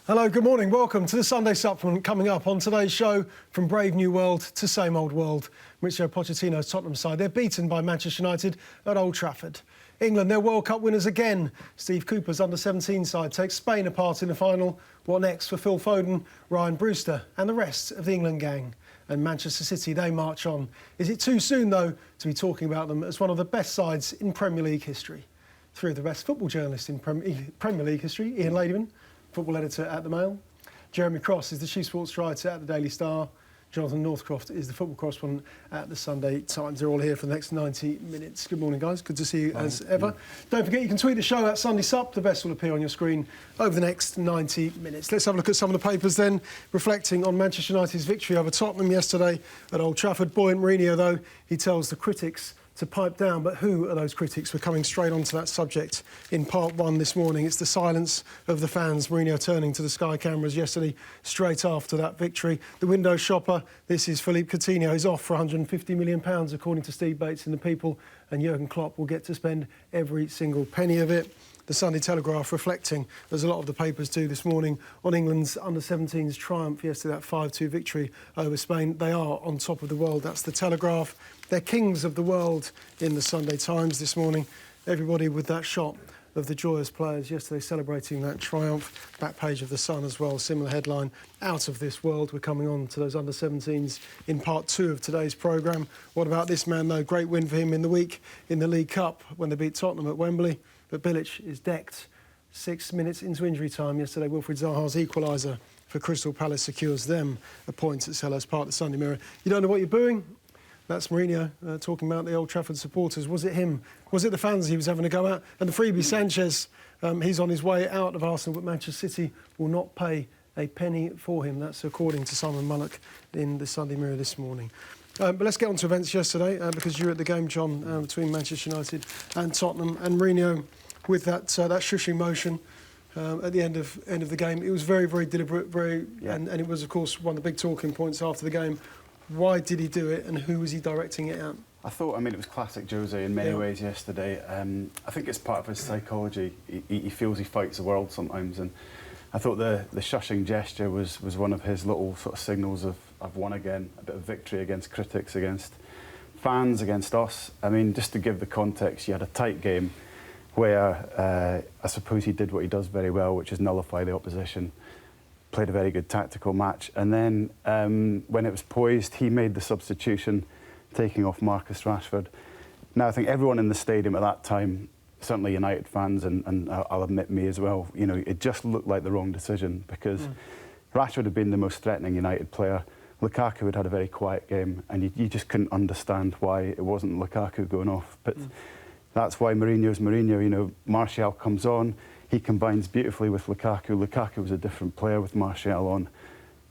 Hello, good morning. Welcome to the Sunday Supplement. Coming up on today's show, from brave new world to same old world. Mauricio Pochettino's Tottenham side, they're beaten by Manchester United at Old Trafford. England, they're World Cup winners again. Steve Cooper's under-17 side takes Spain apart in the final. What next for Phil Foden, Ryan Brewster and the rest of the England gang? And Manchester City, they march on. Is it too soon, though, to be talking about them as one of the best sides in Premier League history? Three of the best football journalists in Premier League history: Ian Ladyman, football editor at The Mail. Jeremy Cross is the chief sports writer at the Daily Star. Jonathan Northcroft is the football correspondent at the Sunday Times. They're all here for the next 90 minutes. Good morning, guys. Good to see you as ever. Don't forget, you can tweet the show at Sunday Sup. The best will appear on your screen over the next 90 minutes. Let's have a look at some of the papers then, reflecting on Manchester United's victory over Tottenham yesterday at Old Trafford. Buoyant Mourinho, though, he tells the critics to pipe down. But who are those critics? We're coming straight on to that subject in part one this morning. It's the silence of the fans. Mourinho turning to the Sky cameras yesterday, straight after that victory. The window shopper, this is Philippe Coutinho. He's off for £150 million, according to Steve Bates in The People, and Jurgen Klopp will get to spend every single penny of it. The Sunday Telegraph reflecting, as a lot of the papers do this morning, on England's under-17s triumph yesterday, that 5-2 victory over Spain. They are on top of the world. That's the Telegraph. They're kings of the world in the Sunday Times this morning. Everybody with that shot of the joyous players yesterday celebrating that triumph. Back page of The Sun as well, similar headline, out of this world. We're coming on to those under-17s in part two of today's programme. What about this man, though? Great win for him in the week in the League Cup when they beat Tottenham at Wembley. But Bilic is decked. 6 minutes into injury time yesterday, Wilfried Zaha's equaliser for Crystal Palace secures them a point at Selhurst Park, the Sunday Mirror. You don't know what you're booing? That's Mourinho talking about the Old Trafford supporters. Was it him? Was it the fans he was having to go at? And the freebie Sanchez, he's on his way out of Arsenal, but Manchester City will not pay a penny for him. That's according to Simon Mullock in the Sunday Mirror this morning. But let's get on to events yesterday, because you were at the game, John, between Manchester United and Tottenham, and Mourinho with that shushing motion at the end of the game. It was very, very deliberate, and it was, of course, one of the big talking points after the game. Why did he do it, and who was he directing it at? I thought, it was classic Jose in many ways yesterday. I think it's part of his psychology. He feels he fights the world sometimes, and I thought the shushing gesture was one of his little sort of signals of I've won again, a bit of victory against critics, against fans, against us. Just to give the context, you had a tight game where I suppose he did what he does very well, which is nullify the opposition, played a very good tactical match, and then when it was poised, he made the substitution, taking off Marcus Rashford. Now, I think everyone in the stadium at that time, certainly United fans, and I'll admit me as well, it just looked like the wrong decision, because Rashford had been the most threatening United player. Lukaku had a very quiet game, and you just couldn't understand why it wasn't Lukaku going off. But that's why Mourinho's Mourinho. Martial comes on, he combines beautifully with Lukaku. Lukaku was a different player with Martial on,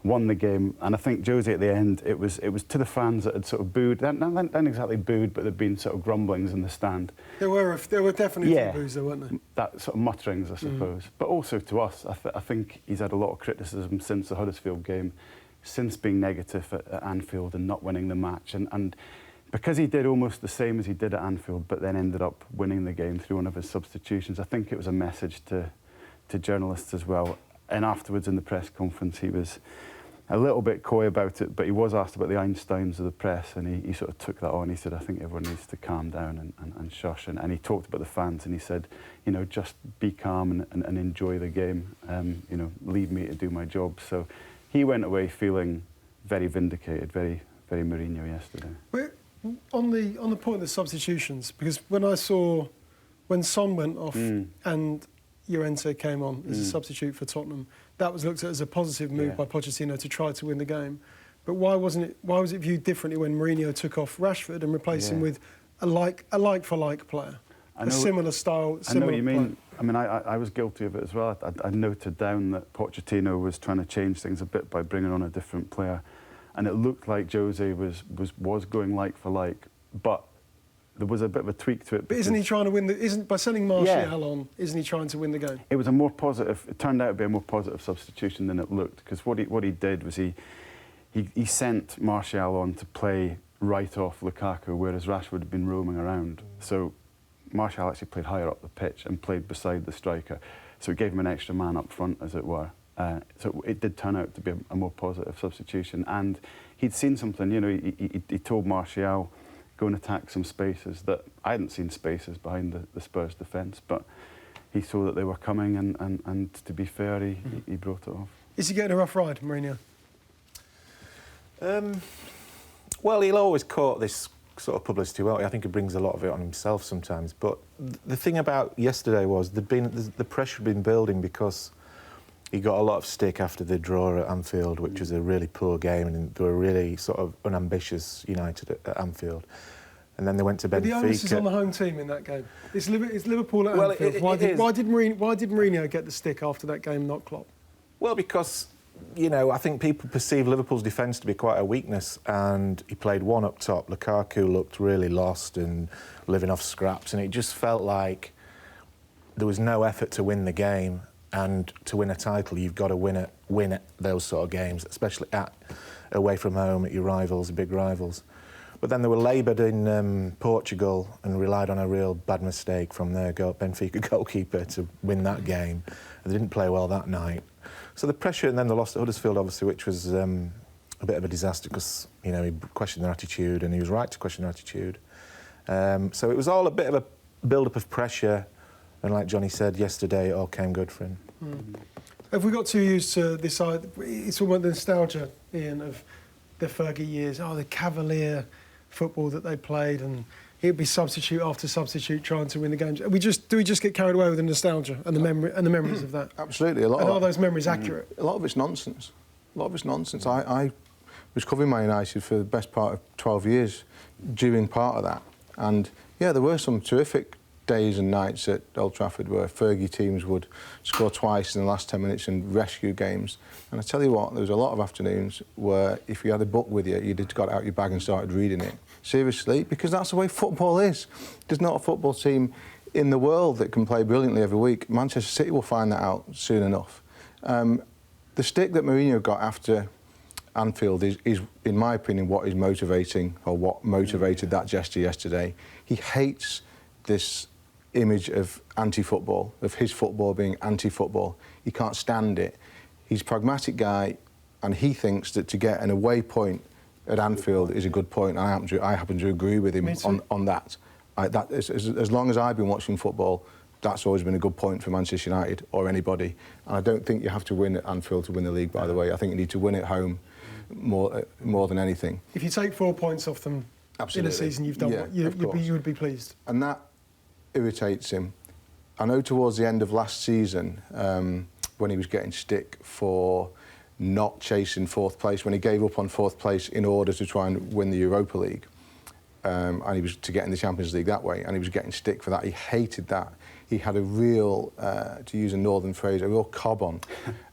won the game. And I think Jose at the end, it was to the fans that had sort of booed, not exactly booed, but there'd been sort of grumblings in the stand. There were definitely a few boos there, weren't there? That sort of mutterings, I suppose. But also to us, I think he's had a lot of criticism since the Huddersfield game, since being negative at Anfield and not winning the match. And because he did almost the same as he did at Anfield, but then ended up winning the game through one of his substitutions, I think it was a message to journalists as well. And afterwards in the press conference, he was a little bit coy about it, but he was asked about the Einsteins of the press, and he sort of took that on. He said, I think everyone needs to calm down and shush. And he talked about the fans, and he said, just be calm and enjoy the game. Leave me to do my job. So he went away feeling very vindicated, very, very Mourinho yesterday. On the point of the substitutions, because when Son went off and Llorente came on as a substitute for Tottenham, that was looked at as a positive move by Pochettino to try to win the game. But why was it viewed differently when Mourinho took off Rashford and replaced him with a like-for-like player? A similar style, similar I know what you mean. player. I was guilty of it as well. I noted down that Pochettino was trying to change things a bit by bringing on a different player. And it looked like Jose was going like for like, but there was a bit of a tweak to it. But isn't he trying to win by sending Martial on, isn't he trying to win the game? It was a more positive, it turned out to be a more positive substitution than it looked, because what he did was he sent Martial on to play right off Lukaku, whereas Rashford had been roaming around. So Martial actually played higher up the pitch and played beside the striker. So it gave him an extra man up front, as it were. So it did turn out to be a more positive substitution. And he'd seen something, you know, he told Martial, go and attack some spaces that I hadn't seen spaces behind the Spurs defence, but he saw that they were coming, and to be fair, he brought it off. Is he getting a rough ride, Mourinho? Well, he'll always court this sort of publicity well. I think he brings a lot of it on himself sometimes. But the thing about yesterday was the pressure had been building because he got a lot of stick after the draw at Anfield, which was a really poor game, and they were really sort of unambitious United at Anfield. And then they went to Benfica. But the onus is on the home team in that game. It's Liverpool at Anfield. Why did Mourinho get the stick after that game, not Klopp? Well, because, you know, I think people perceive Liverpool's defence to be quite a weakness, and he played one up top. Lukaku looked really lost and living off scraps, and it just felt like there was no effort to win the game. And to win a title, you've got to win at those sort of games, especially away from home at your rivals, big rivals. But then they were laboured in Portugal and relied on a real bad mistake from their Benfica goalkeeper to win that game. They didn't play well that night. So the pressure, and then they lost at Huddersfield, obviously, which was a bit of a disaster because, you know, he questioned their attitude, and he was right to question their attitude. So it was all a bit of a build-up of pressure. And like Johnny said yesterday, it all came good for him. Have we got too used to this? It's all about the nostalgia, Ian, of the Fergie years. Oh, the cavalier football that they played, and he'd be substitute after substitute trying to win the games. Do we just get carried away with the nostalgia and the memories of that? Absolutely. Are those memories accurate? A lot of it's nonsense. I was covering Man United for the best part of 12 years during part of that. And, yeah, there were some terrific days and nights at Old Trafford where Fergie teams would score twice in the last 10 minutes and rescue games. And I tell you what, there was a lot of afternoons where if you had a book with you, you'd have got out your bag and started reading it. Seriously, because that's the way football is. There's not a football team in the world that can play brilliantly every week. Manchester City will find that out soon enough. The stick that Mourinho got after Anfield is, in my opinion, what is motivating, or what motivated that gesture yesterday. He hates this image of anti-football, of his football being anti-football. He can't stand it. He's a pragmatic guy, and he thinks that to get an away point at Anfield is a good point. I happen to agree with him on that. As long as I've been watching football, that's always been a good point for Manchester United or anybody. And I don't think you have to win at Anfield to win the league, by the way. I think you need to win at home more than anything. If you take 4 points off them in a season, you've done what you would be pleased. And that irritates him. I know towards the end of last season, when he was getting stick for not chasing fourth place, when he gave up on fourth place in order to try and win the Europa League, and he was to get in the Champions League that way, and he was getting stick for that. He hated that. He had a real, to use a northern phrase, a real cob on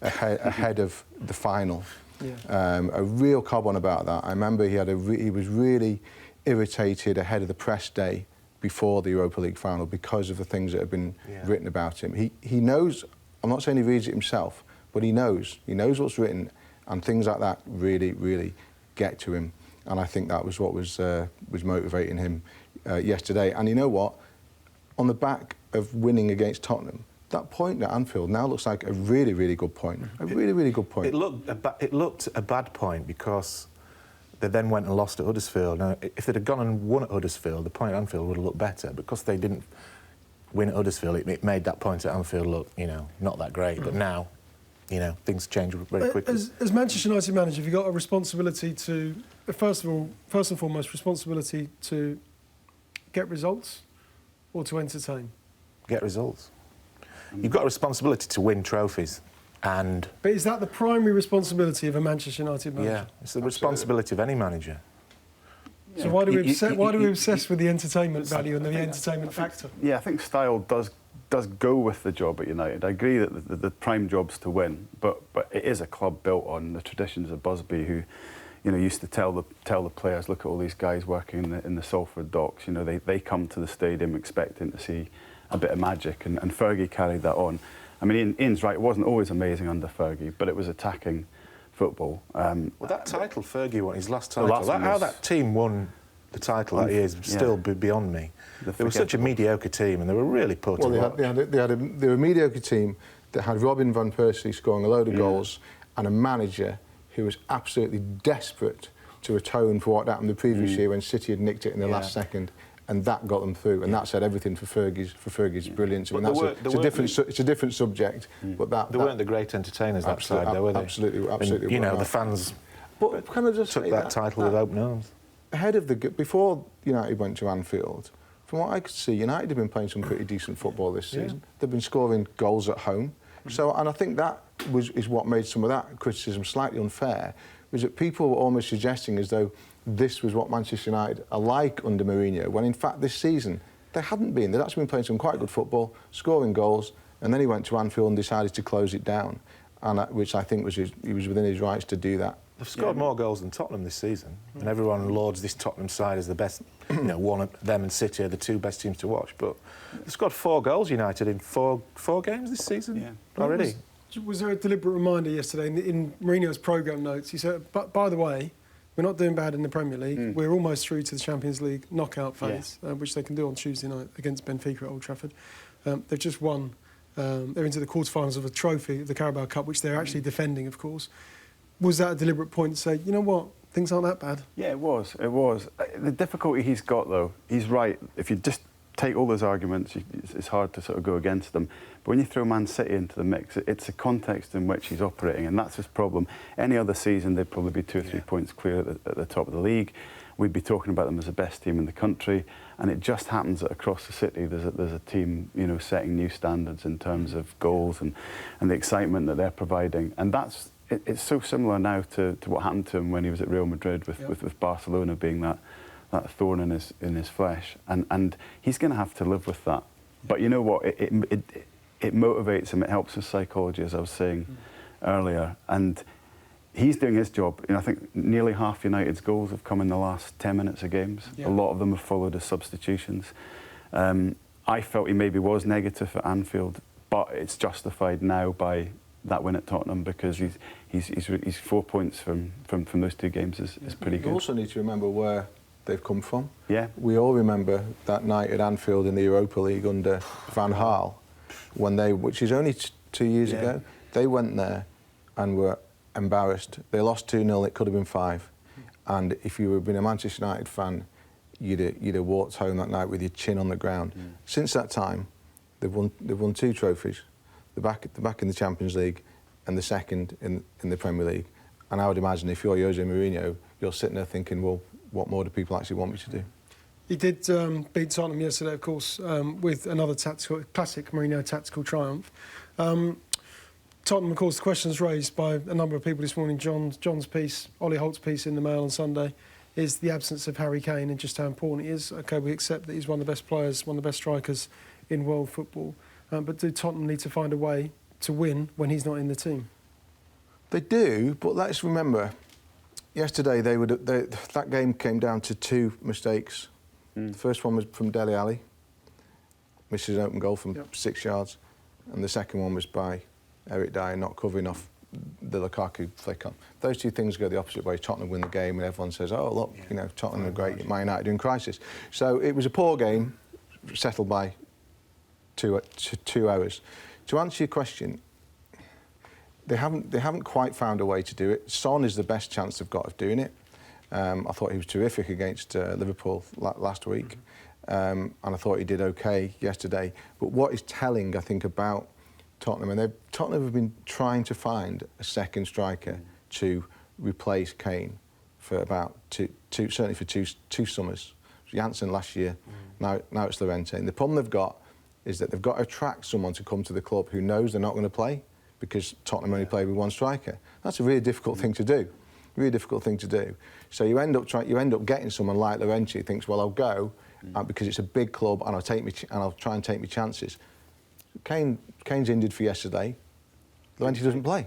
ahead of the final. Yeah. A real cob on about that. I remember he was really irritated ahead of the press day before the Europa League final because of the things that have been written about him. He knows, I'm not saying he reads it himself, but he knows what's written, and things like that really, really get to him. And I think that was what was motivating him yesterday. And you know what? On the back of winning against Tottenham, that point at Anfield now looks like a really, really good point. A really, really good point. It looked a bad point because they then went and lost at Huddersfield. Now, if they'd have gone and won at Huddersfield, the point at Anfield would have looked better. Because they didn't win at Huddersfield, it made that point at Anfield look, you know, not that great. But now, you know, things change very quickly. As Manchester United manager, have you got a responsibility to, first and foremost, responsibility to get results or to entertain? Get results. You've got a responsibility to win trophies. But is that the primary responsibility of a Manchester United manager? Yeah, it's the responsibility of any manager. Yeah. So why do we obsess with the entertainment value and the entertainment factor? Yeah, I think style does go with the job at United. I agree that the prime job's to win, but it is a club built on the traditions of Busby, who, you know, used to tell the players, look at all these guys working in the Salford docks. You know, they come to the stadium expecting to see a bit of magic, and Fergie carried that on. I mean, Ian's right, it wasn't always amazing under Fergie, but it was attacking football. Well, that title Fergie won, his last title, how that team won the title that year is still beyond me. They were such a mediocre team, and they were really poor to watch. They were a mediocre team. that had Robin van Persie scoring a load of goals and a manager who was absolutely desperate to atone for what happened the previous year when City had nicked it in the last second, and that got them through, and that said everything for Fergie's brilliance. I mean, it's a different subject, but they weren't the great entertainers that side, though, were they? Absolutely. And, you know, the fans took that title with open arms. Ahead of before United went to Anfield, from what I could see, United have been playing some pretty decent football this season. They've been scoring goals at home. So, and I think that is what made some of that criticism slightly unfair, was that people were almost suggesting as though this was what Manchester United are like under Mourinho, when in fact this season they hadn't been. They'd actually been playing some quite good football, scoring goals, and then he went to Anfield and decided to close it down, and which I think he was within his rights to do that. They've scored more goals than Tottenham this season, and everyone lauds this Tottenham side as the best. You know, one of them and City are the two best teams to watch. But they've scored 4 goals, United, in four games this season already. Was there a deliberate reminder yesterday in Mourinho's programme notes? He said, "But by the way, we're not doing bad in the Premier League. We're almost through to the Champions League knockout phase, which they can do on Tuesday night against Benfica at Old Trafford. They've just won. They're into the quarterfinals of a trophy, the Carabao Cup, which they're actually defending, of course." Was that a deliberate point to say, you know what, things aren't that bad? Yeah, it was. It was. The difficulty he's got, though, he's right. If you just take all those arguments, it's hard to sort of go against them. But when you throw Man City into the mix, it's a context in which he's operating, and that's his problem. Any other season, they'd probably be 2 or 3 points clear at the top of the league. We'd be talking about them as the best team in the country, and it just happens that across the city there's a team, you know, setting new standards in terms of goals and the excitement that they're providing, and that's. It's so similar now to what happened to him when he was at Real Madrid with Barcelona being that thorn in his flesh, and he's going to have to live with that. But you know what? It motivates him. It helps his psychology, as I was saying earlier, and he's doing his job. You know, I think nearly half United's goals have come in the last 10 minutes of games. A lot of them have followed as substitutions. I felt he maybe was negative at Anfield, but it's justified now by that win at Tottenham, because he's 4 points from those 2 games is pretty good. You also need to remember where they've come from. Yeah. We all remember that night at Anfield in the Europa League under Van Gaal, which is only 2 years ago. They went there and were embarrassed. They lost 2-0, it could have been 5. And if you had been a Manchester United fan, you'd have walked home that night with your chin on the ground. Since that time, they've won 2 trophies. They're back in the Champions League and the second in the Premier League. And I would imagine if you're Jose Mourinho, you're sitting there thinking, well, what more do people actually want me to do? He did beat Tottenham yesterday, of course, with another classic Mourinho tactical triumph. Tottenham, of course, the questions raised by a number of people this morning, John's piece, Ollie Holt's piece in the Mail on Sunday, is the absence of Harry Kane and just how important he is. OK, we accept that he's one of the best players, one of the best strikers in world football. But do Tottenham need to find a way to win when he's not in the team? They do, but let's remember, yesterday that game came down to 2 mistakes. The first one was from Dele Alli, misses an open goal from 6 yards, and the second one was by Eric Dyer not covering off the Lukaku flick on. Those 2 things go the opposite way. Tottenham win the game, and everyone says, "Oh, look, you know, Tottenham are great. Man United are in crisis." So it was a poor game, settled by 2 hours. To answer your question, they haven't quite found a way to do it. Son is the best chance they've got of doing it. I thought he was terrific against Liverpool last week, and I thought he did OK yesterday. But what is telling, I think, about Tottenham, and Tottenham have been trying to find a second striker to replace Kane for about certainly for two summers. Janssen last year, now it's Llorente. And the problem they've got is that they've got to attract someone to come to the club who knows they're not going to play, because Tottenham only play with 1 striker. That's a really difficult thing to do. Really difficult thing to do. So you end up getting someone like Llorente who thinks, well, I'll go because it's a big club and I'll try and take my chances. Kane's injured for yesterday. Llorente doesn't play.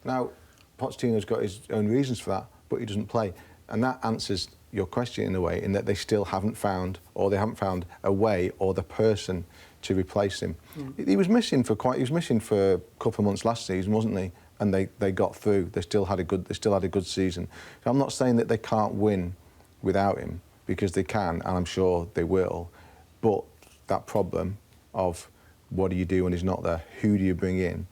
Now, Pochettino's got his own reasons for that, but he doesn't play, and that answers your question in a way, in that they still haven't found a way or the person to replace him. He was missing for a couple of months last season, wasn't he? And they got through. They still had a good season. So I'm not saying that they can't win without him, because they can, and I'm sure they will. But that problem of what do you do when he's not there? Who do you bring in?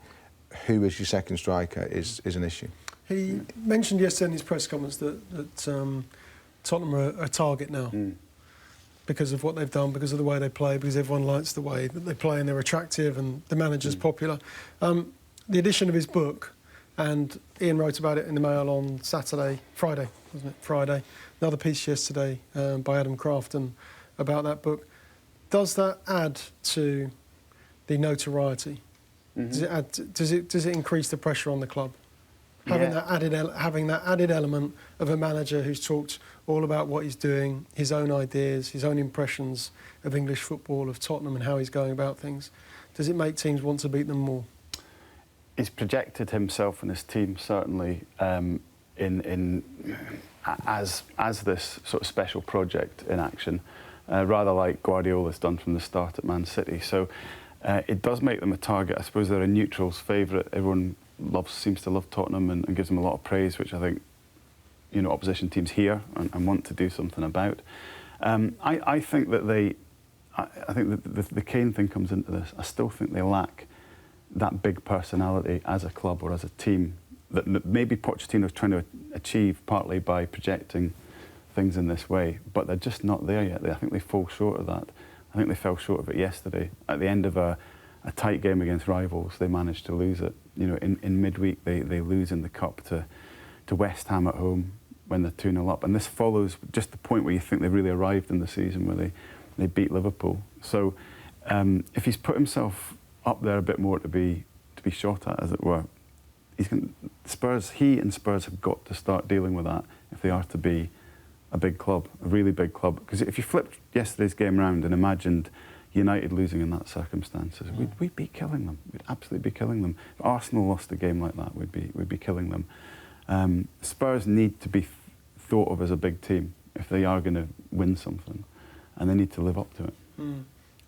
Who is your second striker is an issue. He mentioned yesterday in his press conference that Tottenham are a target now because of what they've done, because of the way they play, because everyone likes the way that they play and they're attractive and the manager's popular. The edition of his book, and Ian wrote about it in the Mail on Friday, wasn't it? Friday. Another piece yesterday by Adam Crafton about that book. Does that add to the notoriety? Does it increase the pressure on the club? Having that added element of a manager who's talked all about what he's doing, his own ideas, his own impressions of English football, of Tottenham and how he's going about things. Does it make teams want to beat them more? He's projected himself and his team certainly as this sort of special project in action, rather like Guardiola's done from the start at Man City. So it does make them a target. I suppose they're a neutral's favourite. Everyone seems to love Tottenham and gives them a lot of praise, which I think opposition teams hear and want to do something about. I think that the Kane thing comes into this. I still think they lack that big personality as a club or as a team that maybe Pochettino's trying to achieve partly by projecting things in this way, but they're just not there yet. I think they fall short of that. I think they fell short of it yesterday. At the end of a tight game against rivals, they managed to lose it. In midweek, they lose in the Cup to West Ham at home when they're 2-0 up. And this follows just the point where you think they've really arrived in the season, where they beat Liverpool. So if he's put himself up there a bit more to be shot at, as it were, he and Spurs have got to start dealing with that if they are to be a big club, a really big club. Because if you flipped yesterday's game round and imagined United losing in that circumstances, we'd be killing them. We'd absolutely be killing them. If Arsenal lost a game like that, we'd be killing them. Spurs need to be thought of as a big team if they are going to win something, and they need to live up to it.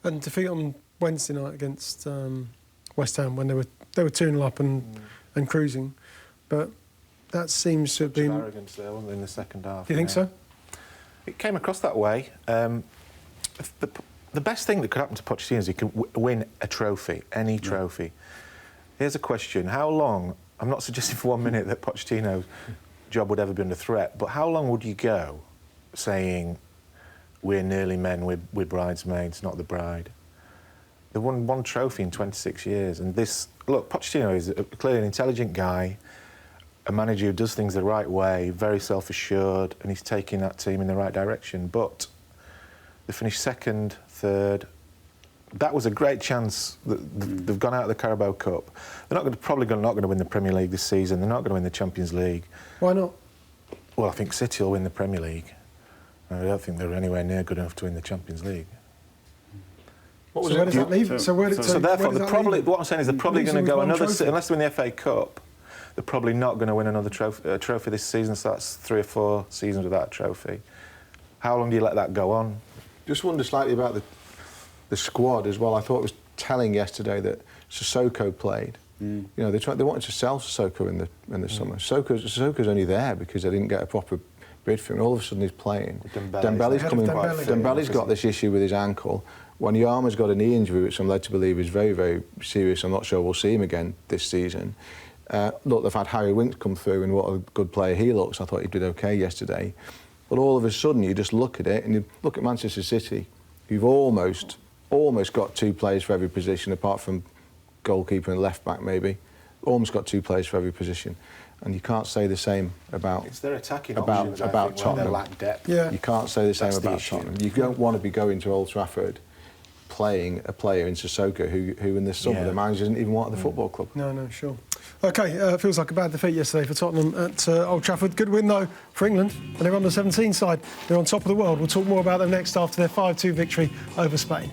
And defeat on Wednesday night against West Ham when they were 2-0 up and cruising, but that seems to have been arrogance there, wasn't there, in the second half. Do you think so? It came across that way. The best thing that could happen to Pochettino is he can win a trophy, any trophy. Here's a question: how long? I'm not suggesting for 1 minute that Pochettino's job would ever be under threat, but how long would you go saying we're nearly men, we're bridesmaids, not the bride? They won one trophy in 26 years, and Pochettino is clearly an intelligent guy, a manager who does things the right way, very self-assured, and he's taking that team in the right direction. But they finished second, third. That was a great chance. They've gone out of the Carabao Cup. They're probably not going to win the Premier League this season. They're not going to win the Champions League. Why not? Well, I think City will win the Premier League. I don't think they're anywhere near good enough to win the Champions League. So where does that leave? So therefore, what I'm saying is they're probably going to go unless they win the FA Cup. They're probably not going to win another trophy this season. So that's 3 or 4 seasons without a trophy. How long do you let that go on? Just wonder slightly about the squad as well. I thought it was telling yesterday that Sissoko played. They wanted to sell Sissoko in the summer. Sissoko's only there because they didn't get a proper bid for him. All of a sudden he's playing. Dembele's coming back. Dembele's got this issue with his ankle. Wanyama's got a knee injury, which I'm led to believe is very, very serious. I'm not sure we'll see him again this season. They've had Harry Winks come through, and what a good player he looks. I thought he did OK yesterday. But all of a sudden, you just look at it, and you look at Manchester City. You've almost got 2 players for every position, apart from goalkeeper and left back, maybe. Almost got 2 players for every position. And you can't say the same about it's their attacking about Tottenham. They lack depth. Yeah. You can't say the same about Tottenham. You don't want to be going to Old Trafford playing a player in Sissoko who in the summer the manager didn't even want at the football club. No, sure. OK, feels like a bad defeat yesterday for Tottenham at Old Trafford. Good win, though, for England and their under-17 side. They're on top of the world. We'll talk more about them next after their 5-2 victory over Spain.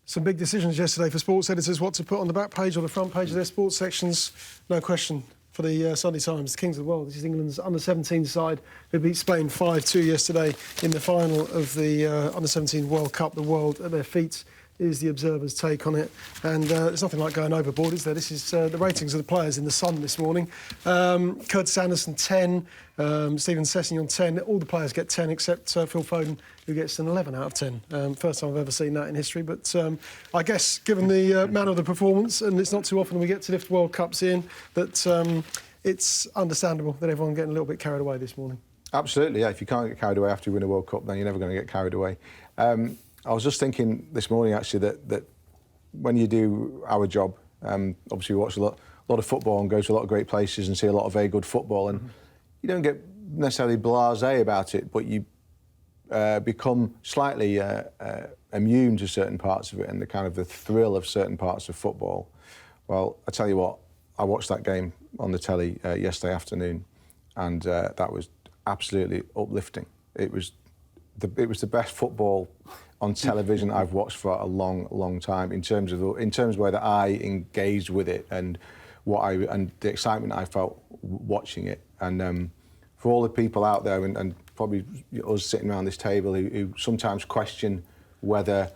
Some big decisions yesterday for sports editors, what to put on the back page or the front page of their sports sections. No question for the Sunday Times, the Kings of the World. This is England's under-17 side who beat Spain 5-2 yesterday in the final of the under-17 World Cup. The world at their feet is the Observer's take on it. And there's nothing like going overboard, is there? This is the ratings of the players in the Sun this morning. Curtis Anderson 10, Stephen Sessegnon 10. All the players get 10 except Phil Foden, who gets an 11 out of 10. First time I've ever seen that in history. But I guess given the manner of the performance, and it's not too often we get to lift World Cups in, that it's understandable that everyone getting a little bit carried away this morning. Absolutely, yeah. If you can't get carried away after you win a World Cup, then you're never going to get carried away. I was just thinking this morning, actually, that when you do our job, obviously we watch a lot of football and go to a lot of great places and see a lot of very good football, and you don't get necessarily blasé about it, but you become slightly immune to certain parts of it and the kind of the thrill of certain parts of football. Well, I tell you what, I watched that game on the telly yesterday afternoon, and that was absolutely uplifting. It was the best football on television I've watched for a long, long time. In terms of the way that I engaged with it and the excitement I felt watching it. And for all the people out there and probably us sitting around this table who sometimes question whether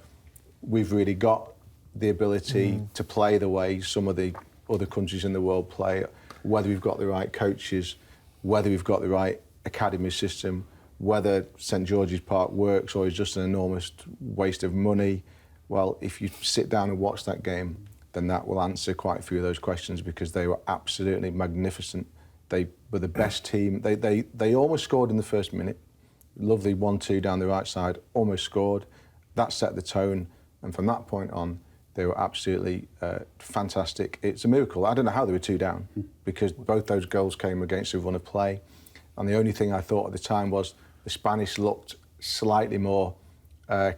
we've really got the ability to play the way some of the other countries in the world play, whether we've got the right coaches, whether we've got the right academy system, whether St George's Park works or is just an enormous waste of money. Well, if you sit down and watch that game, then that will answer quite a few of those questions, because they were absolutely magnificent. They were the best team. They almost scored in the first minute. Lovely 1-2 down the right side, almost scored. That set the tone, and from that point on, they were absolutely fantastic. It's a miracle. I don't know how they were 2 down, because both those goals came against a run of play. And the only thing I thought at the time was the Spanish looked slightly more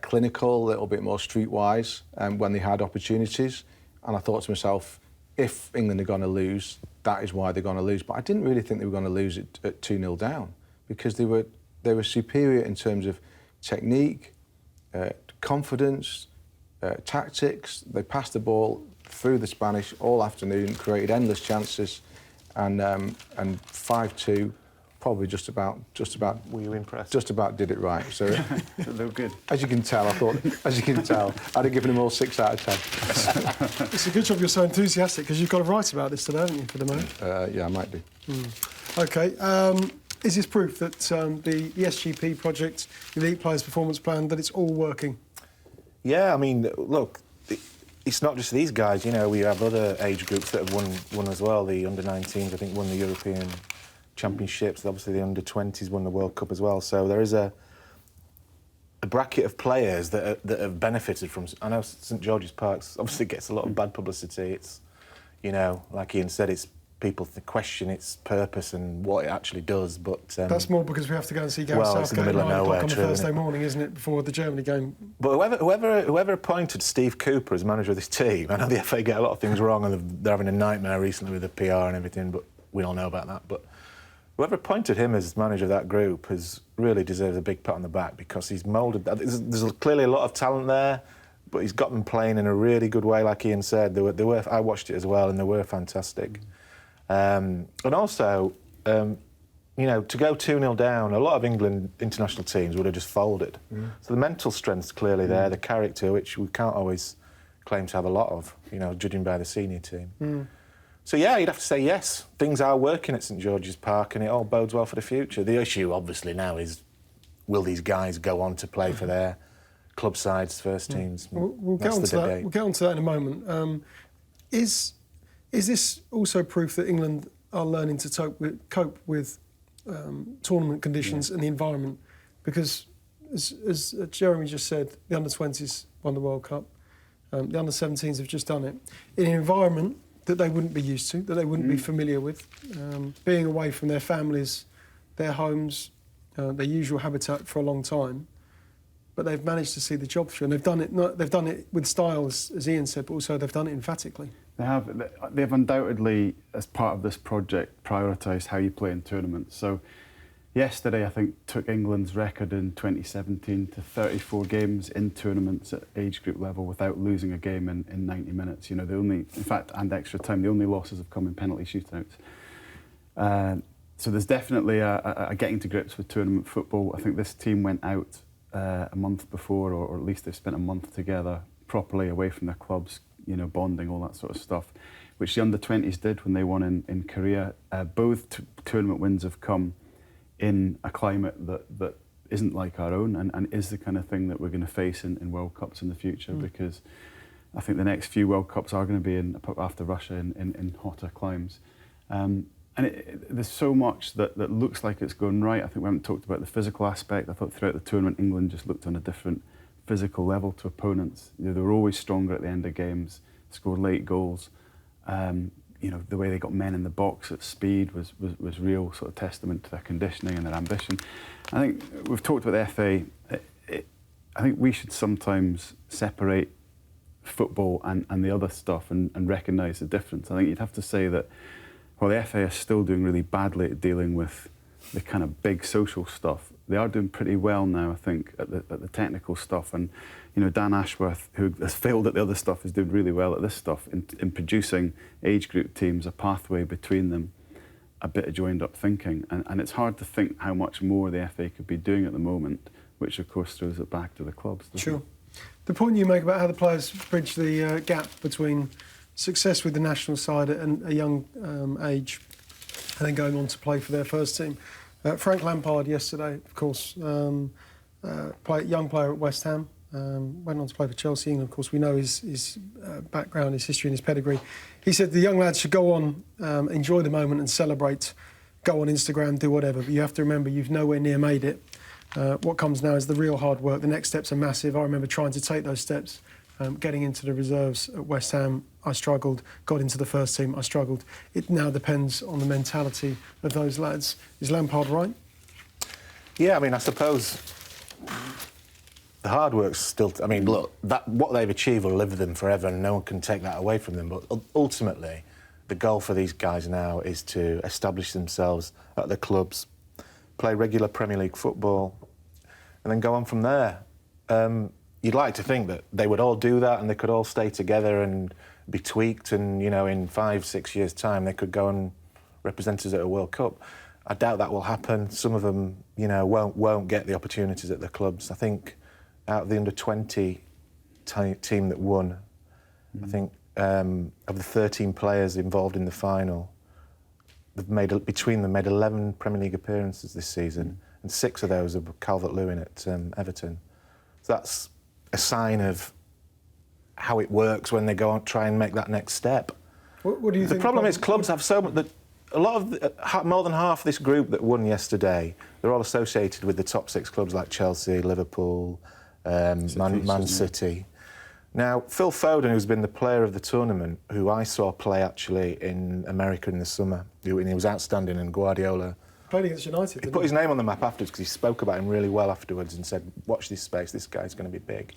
clinical, a little bit more streetwise when they had opportunities. And I thought to myself, if England are going to lose, that is why they're going to lose. But I didn't really think they were going to lose it at 2-0 down, because they were superior in terms of technique, confidence, tactics. They passed the ball through the Spanish all afternoon, created endless chances, and 5-2. Probably just about. Were you impressed? Just about did it right. So They were good. as you can tell, I'd have given them all 6 out of 10. It's a good job you're so enthusiastic, because you've got to write about this today, haven't you, for the moment? Yeah, I might do. OK. Is this proof that the SGP project, the Elite Players Performance Plan, that it's all working? Yeah, I mean, look, it's not just these guys. You know, we have other age groups that have won as well. The under-19s, I think, won the European Championships. Obviously, the under-20s won the World Cup as well. So there is a bracket of players that have benefited from. I know St George's Park obviously gets a lot of bad publicity. It's, you know, like Ian said, it's people question its purpose and what it actually does. But that's more because we have to go and see Gareth Southgate in the middle of nowhere, on the Thursday morning, isn't it, before the Germany game? But whoever appointed Steve Cooper as manager of this team, I know the FA get a lot of things wrong and they're having a nightmare recently with the PR and everything, but we all know about that. But whoever appointed him as manager of that group really deserves a big pat on the back, because he's moulded. There's clearly a lot of talent there, but he's got them playing in a really good way, like Ian said. They were. I watched it as well, and they were fantastic. And also, you know, to go 2-0 down, a lot of England international teams would have just folded. So the mental strength's clearly there, the character, which we can't always claim to have a lot of, you know, judging by the senior team. So, yeah, you'd have to say yes. Things are working at St George's Park, and it all bodes well for the future. The issue, obviously, now is, will these guys go on to play for their club sides, first teams? We'll get on to that. We'll get on to that in a moment. Is this also proof that England are learning to cope with tournament conditions and the environment? Because, as Jeremy just said, the under-20s won the World Cup. The under-17s have just done it. In an environment that they wouldn't be used to, that they wouldn't be familiar with, being away from their families, their homes, their usual habitat for a long time, but they've managed to see the job through, and they've done it with style, as Ian said, but also they've done it emphatically. They've undoubtedly, as part of this project, prioritised how you play in tournaments. So yesterday, I think, took England's record in 2017 to 34 games in tournaments at age group level without losing a game in 90 minutes. You know, in fact, and extra time, the only losses have come in penalty shootouts. So there's definitely a getting to grips with tournament football. I think this team went out a month before, or at least they've spent a month together properly away from their clubs, you know, bonding, all that sort of stuff, which the under-20s did when they won in Korea. Both tournament wins have come in a climate that isn't like our own, and is the kind of thing that we're going to face in World Cups in the future, because I think the next few World Cups are going to be after Russia in hotter climes. There's so much that looks like it's going right. I think we haven't talked about the physical aspect. I thought throughout the tournament, England just looked on a different physical level to opponents. You know, they were always stronger at the end of games, scored late goals. You know, the way they got men in the box at speed was real sort of testament to their conditioning and their ambition. I think we've talked about the FA. I think we should sometimes separate football and the other stuff and recognise the difference. I think you'd have to say that while the FA are still doing really badly at dealing with the kind of big social stuff, they are doing pretty well now, I think, at the technical stuff. And, you know, Dan Ashworth, who has failed at the other stuff, is doing really well at this stuff in producing age group teams, a pathway between them, a bit of joined up thinking. And it's hard to think how much more the FA could be doing at the moment, which of course throws it back to the clubs. Sure. The point you make about how the players bridge the gap between success with the national side at a young age and then going on to play for their first team. Frank Lampard yesterday, of course, young player at West Ham, went on to play for Chelsea. And of course, we know his background, his history and his pedigree. He said the young lads should go on, enjoy the moment and celebrate, go on Instagram, do whatever. But you have to remember you've nowhere near made it. What comes now is the real hard work. The next steps are massive. I remember trying to take those steps. Getting into the reserves at West Ham, I struggled. Got into the first team, I struggled. It now depends on the mentality of those lads. Is Lampard right? Yeah, I mean, I suppose the hard work's still... I mean, look, what they've achieved will live with them forever and no one can take that away from them. But ultimately, the goal for these guys now is to establish themselves at the clubs, play regular Premier League football, and then go on from there. You'd like to think that they would all do that and they could all stay together and be tweaked and, you know, in 5-6 years' time they could go and represent us at a World Cup. I doubt that will happen. Some of them, you know, won't get the opportunities at the clubs. I think out of the under-20 team that won, I think of the 13 players involved in the final, between them made 11 Premier League appearances this season, and 6 of those are Calvert-Lewin at Everton. So that's a sign of how it works when they go on try and make that next step. What do you think? The problem is clubs have so much... A lot of more than half this group that won yesterday, they're all associated with the top 6 clubs like Chelsea, Liverpool, Man City. Now, Phil Foden, who's been the player of the tournament, who I saw play actually in America in the summer, and he was outstanding, and Guardiola... Played against United. He put his name on the map afterwards because he spoke about him really well afterwards and said, watch this space, this guy's going to be big.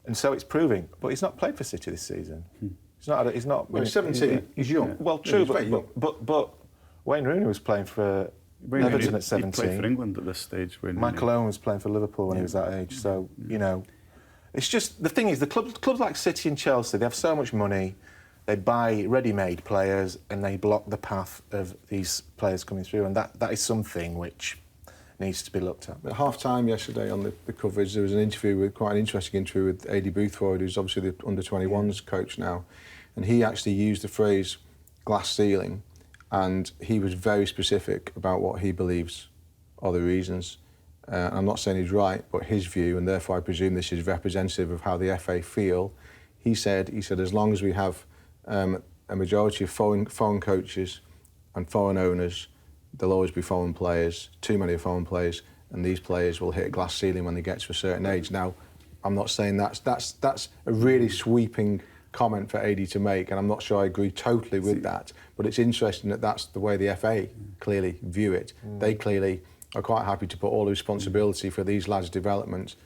And so it's proving. But he's not played for City this season. He's not... Well, he's 17, he's young. Well, true, yeah, but Wayne Rooney was playing for Everton at 17. He played for England at this stage. Michael Owen was playing for Liverpool when he was that age. So, you know, it's just... The thing is, the clubs like City and Chelsea, they have so much money, they buy ready-made players and they block the path of these players coming through, and that is something which needs to be looked at. At half-time yesterday on the coverage, there was quite an interesting interview with Adi Boothroyd, who's obviously the under-21s coach now, and he actually used the phrase glass ceiling, and he was very specific about what he believes are the reasons. I'm not saying he's right, but his view, and therefore I presume this is representative of how the FA feel. He said as long as we have a majority of foreign coaches and foreign owners, there'll always be foreign players, too many foreign players, and these players will hit a glass ceiling when they get to a certain age. Now, I'm not saying that's a really sweeping comment for AD to make, and I'm not sure I agree totally with that, but it's interesting that that's the way the FA clearly view it. They clearly are quite happy to put all the responsibility for these lads' development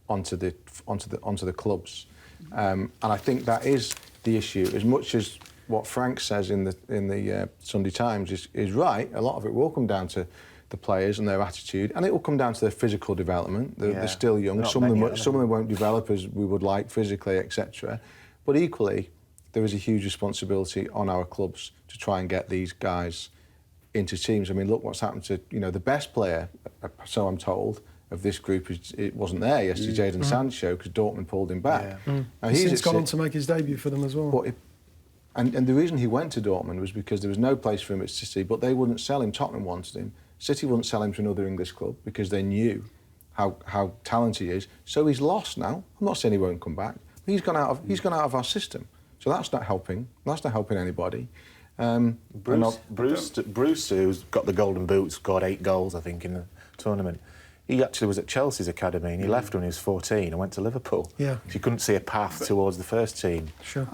onto the clubs. And I think that is the issue. As much as what Frank says in the Sunday Times is right, a lot of it will come down to the players and their attitude, and it will come down to their physical development. They're still young. Some of them won't develop as we would like physically, etc. But equally, there is a huge responsibility on our clubs to try and get these guys into teams. I mean, look what's happened to the best player, so I'm told, of this group it wasn't there yesterday, Jadon Sancho, because Dortmund pulled him back. Now, He's since gone on to make his debut for them as well. And the reason he went to Dortmund was because there was no place for him at City, but they wouldn't sell him. Tottenham wanted him. City wouldn't sell him to another English club because they knew how talented he is. So he's lost now. I'm not saying he won't come back. But he's gone out of our system. So that's not helping. That's not helping anybody. Bruce, who's got the Golden Boot, scored 8 goals, I think, in the tournament. He actually was at Chelsea's academy and he left when he was 14 and went to Liverpool. Yeah. So you couldn't see a path towards the first team. Sure.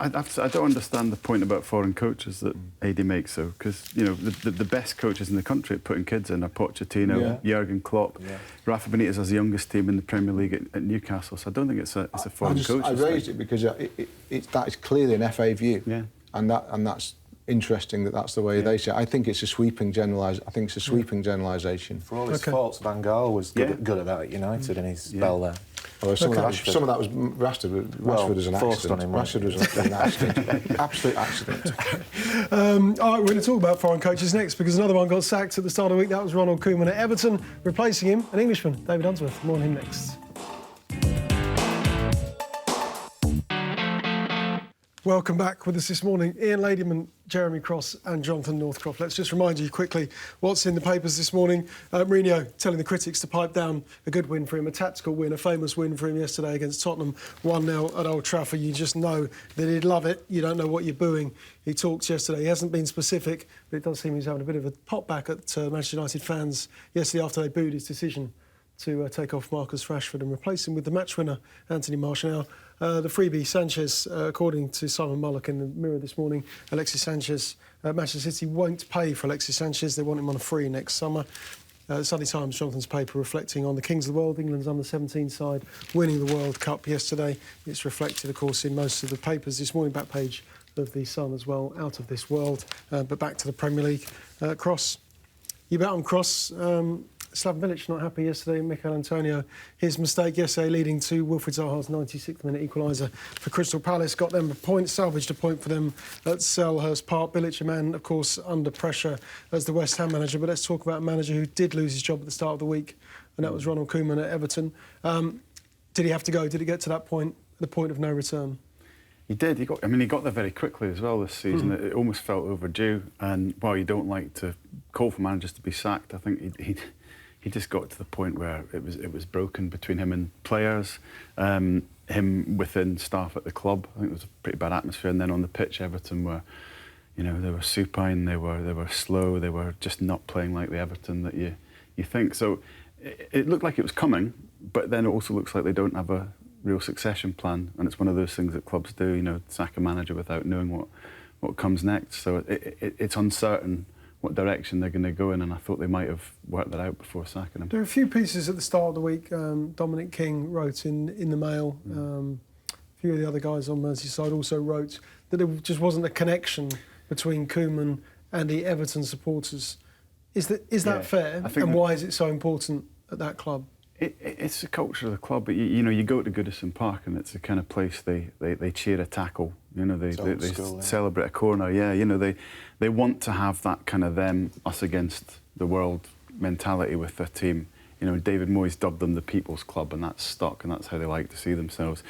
I don't understand the point about foreign coaches that AD makes, though, because the best coaches in the country at putting kids in are Pochettino, Jurgen Klopp, Rafa Benitez has the youngest team in the Premier League at Newcastle. So I don't think it's a foreign coach. I raised it because that is clearly an FA view, and that's interesting that's the way they say it. I think it's a sweeping generalisation. For all his faults, Van Gaal was good at that at United in his spell there. Well, some of that was Rashford. Rashford was an accident. Rashford was an accident. Absolute accident. All right, we're going to talk about foreign coaches next because another one got sacked at the start of the week. That was Ronald Koeman at Everton, replacing him, an Englishman, David Unsworth. More on him next. Welcome back with us this morning, Ian Ladyman, Jeremy Cross and Jonathan Northcroft. Let's just remind you quickly what's in the papers this morning. Mourinho telling the critics to pipe down. A good win for him, a tactical win, a famous win for him yesterday against Tottenham, 1-0 at Old Trafford. You just know that he'd love it. You don't know what you're booing. He talks yesterday. He hasn't been specific, but it does seem he's having a bit of a pop back at Manchester United fans yesterday after they booed his decision to take off Marcus Rashford and replace him with the match winner, Anthony Martial. The freebie Sanchez, according to Simon Mullock in the Mirror this morning, Alexis Sanchez, Manchester City won't pay for Alexis Sanchez. They want him on a free next summer. Sunday Times, Jonathan's paper, reflecting on the Kings of the World, England's under-17 side, winning the World Cup yesterday. It's reflected, of course, in most of the papers this morning, back page of the Sun as well, out of this world. But back to the Premier League. Cross, you bet on Cross. Slaven Bilic not happy yesterday. Mikel Antonio, his mistake yesterday leading to Wilfried Zaha's 96th minute equaliser for Crystal Palace, got them a point, salvaged a point for them at Selhurst Park. Bilic, a man, of course, under pressure as the West Ham manager. But let's talk about a manager who did lose his job at the start of the week, and that was Ronald Koeman at Everton. Did he have to go? Did it get to that point, the point of no return? He did. He got there very quickly as well this season. It almost felt overdue. And while you don't like to call for managers to be sacked, I think he just got to the point where it was broken between him and players, him within staff at the club. I think it was a pretty bad atmosphere. And then on the pitch, Everton were, they were supine, they were slow, they were just not playing like the Everton that you think. So it looked like it was coming, but then it also looks like they don't have a real succession plan. And it's one of those things that clubs do, sack a manager without knowing what comes next. So it's uncertain what direction they're going to go in, and I thought they might have worked that out before sacking him. There are a few pieces at the start of the week. Dominic King wrote in the Mail. A few of the other guys on Merseyside also wrote that there just wasn't a connection between Koeman and the Everton supporters. Is that fair? And why is it so important at that club? It's the culture of the club. But you go to Goodison Park and it's the kind of place they cheer a tackle. They celebrate a corner. Yeah, they want to have that kind of us against the world mentality with their team. David Moyes dubbed them the People's Club, and that's stuck, and that's how they like to see themselves.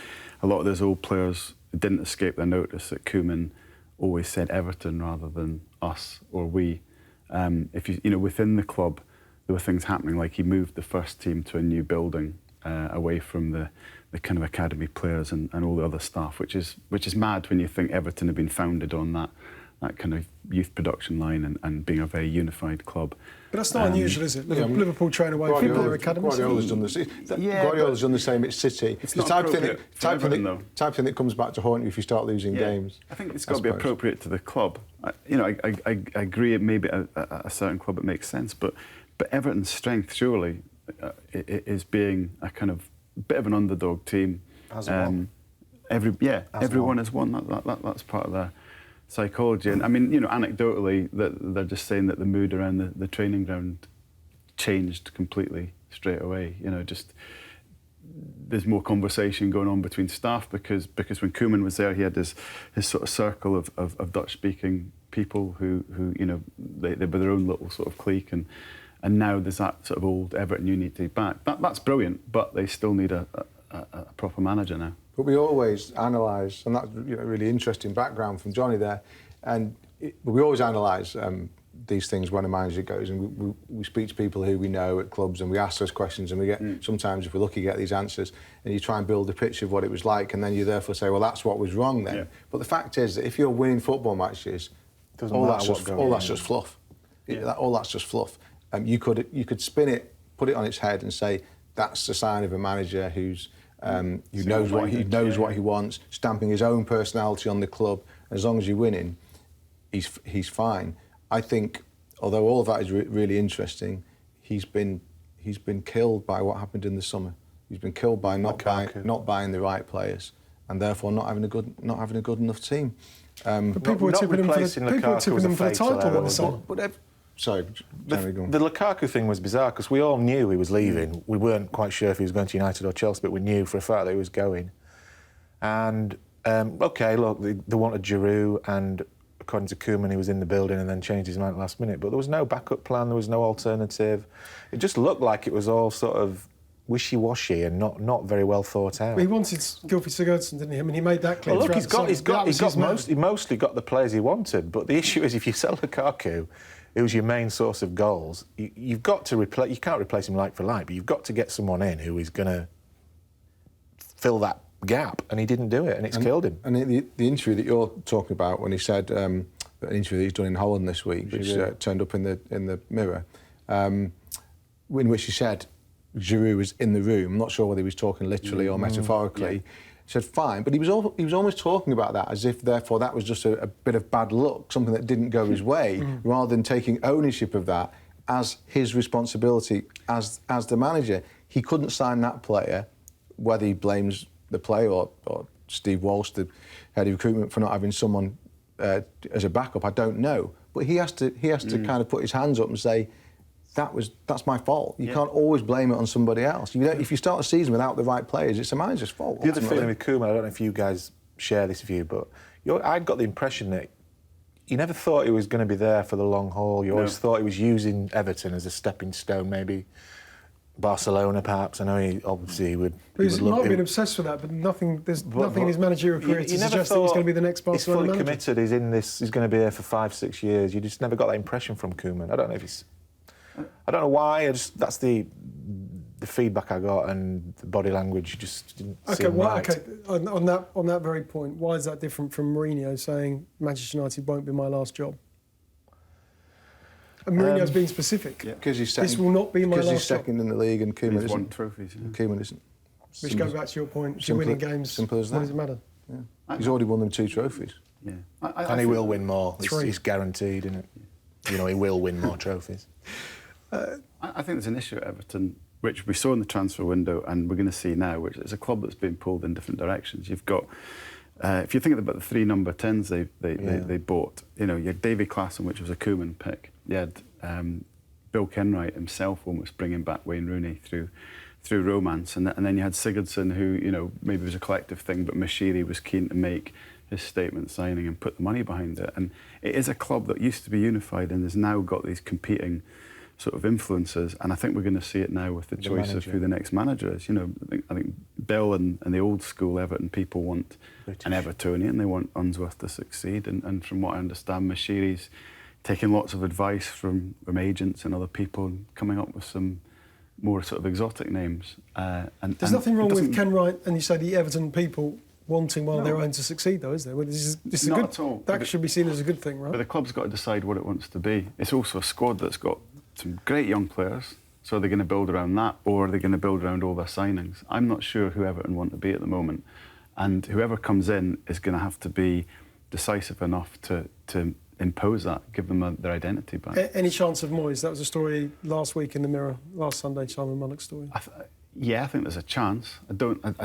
A lot of those old players didn't escape their notice that Koeman always said Everton rather than us or we. If within the club, there were things happening, like he moved the first team to a new building away from the kind of academy players and all the other staff, which is mad when you think Everton had been founded on that kind of youth production line and being a very unified club. But that's not unusual, is it? Liverpool train away from their academies. Guardiola's done the same at City. It's the type of thing that comes back to haunt you if you start losing games. I think it's got to be appropriate to the club. I agree. Maybe at a certain club it makes sense, but Everton's strength surely is being a kind of bit of an underdog team. Everyone has won. That's part of their psychology. And I mean, anecdotally, that they're just saying that the mood around the training ground changed completely straight away. Just there's more conversation going on between staff because when Koeman was there, he had his sort of circle of Dutch-speaking people who they were their own little sort of clique, and And now there's that sort of old Everton unity back. That's brilliant, but they still need a proper manager now. But we always analyse, and that's a really interesting background from Johnny there, but we always analyse these things when a manager goes, and we speak to people who we know at clubs, and we ask those questions, and we get sometimes, if we're lucky, get these answers, and you try and build a picture of what it was like, and then you therefore say, well, that's what was wrong then. Yeah. But the fact is that if you're winning football matches, all that's just fluff. Yeah. All that's just fluff. You could spin it, put it on its head, and say that's the sign of a manager who knows what he wants, stamping his own personality on the club. As long as you're winning, he's fine. I think, although all of that is really interesting, he's been killed by what happened in the summer. He's been killed by not buying the right players, and therefore not having a good enough team. But people were tipping him for the title at the summer. Sorry, the Lukaku thing was bizarre because we all knew he was leaving. We weren't quite sure if he was going to United or Chelsea, but we knew for a fact that he was going. And OK, look, they wanted Giroud, and according to Koeman, he was in the building and then changed his mind at the last minute. But there was no backup plan, there was no alternative. It just looked like it was all sort of wishy-washy and not very well thought out. He wanted Gylfi Sigurdsson, didn't he? I mean, he made that clear. Well, look, he mostly got the players he wanted. But the issue is, if you sell Lukaku, who's your main source of goals, you've got to replace. You can't replace him like for like, but you've got to get someone in who is going to fill that gap, and he didn't do it, and it's killed him. And the interview that you're talking about, when he said an interview that he's done in Holland this week, which turned up in the Mirror, in which he said Giroud was in the room. I'm not sure whether he was talking literally or metaphorically. Yeah. He said fine, but he was almost talking about that as if therefore that was just a bit of bad luck, something that didn't go his way, rather than taking ownership of that as his responsibility as the manager. He couldn't sign that player, whether he blames the player or Steve Walsh, the head of recruitment, for not having someone as a backup. I don't know, but he has to kind of put his hands up and say, that's my fault. You can't always blame it on somebody else. If you start a season without the right players, it's a manager's fault. The other feeling with Koeman, I don't know if you guys share this view, but I got the impression that you never thought he was going to be there for the long haul. You always thought he was using Everton as a stepping stone, maybe Barcelona, perhaps. I know he obviously would. He might have been obsessed with that, but there's nothing in his managerial career to suggest that he's going to be the next Barcelona manager. He's fully committed. He's in this. He's going to be there for 5-6 years. You just never got that impression from Koeman. I don't know if he's. I don't know why. That's the feedback I got, and the body language just didn't seem right. Okay. On that very point, why is that different from Mourinho saying Manchester United won't be my last job? And Mourinho's being specific. Because he's second. This will not be my last job. Because he's second in the league, and Koeman isn't. Won trophies. Yeah. Koeman isn't. Which goes back to your point. If you're winning games, simple as that. What does it matter? Yeah. He's already won them 2 trophies. Yeah. And he will win more. It's guaranteed, isn't it? You know, he will win more trophies. I think there's an issue at Everton, which we saw in the transfer window, and we're going to see now, which is a club that's been pulled in different directions. You've got, if you're thinking about the 3 number 10s they bought, you know, you had Davy Klaassen, which was a Koeman pick. You had Bill Kenwright himself almost bringing back Wayne Rooney through romance, and then you had Sigurdsson, who, you know, maybe was a collective thing, but Mashiri was keen to make his statement signing and put the money behind it. And it is a club that used to be unified and has now got these competing sort of influences, and I think we're going to see it now with the choice of who the next manager is. You know, I think Bill and the old school Everton people want an Evertonian. They want Unsworth to succeed, and from what I understand, Mashiri's taking lots of advice from agents and other people, and coming up with some more sort of exotic names. There's nothing wrong with Kenwright and you say the Everton people wanting one of their own to succeed, though, is there? Well, this is not good, at all. that should be seen as a good thing, right? But the club's got to decide what it wants to be. It's also a squad that's got some great young players, so are they going to build around that, or are they going to build around all their signings? I'm not sure who Everton want to be at the moment, and whoever comes in is going to have to be decisive enough to impose that, give them their identity back. Any chance of Moyes? That was a story last week in the Mirror, last Sunday, Simon Mullock's story. I think there's a chance. I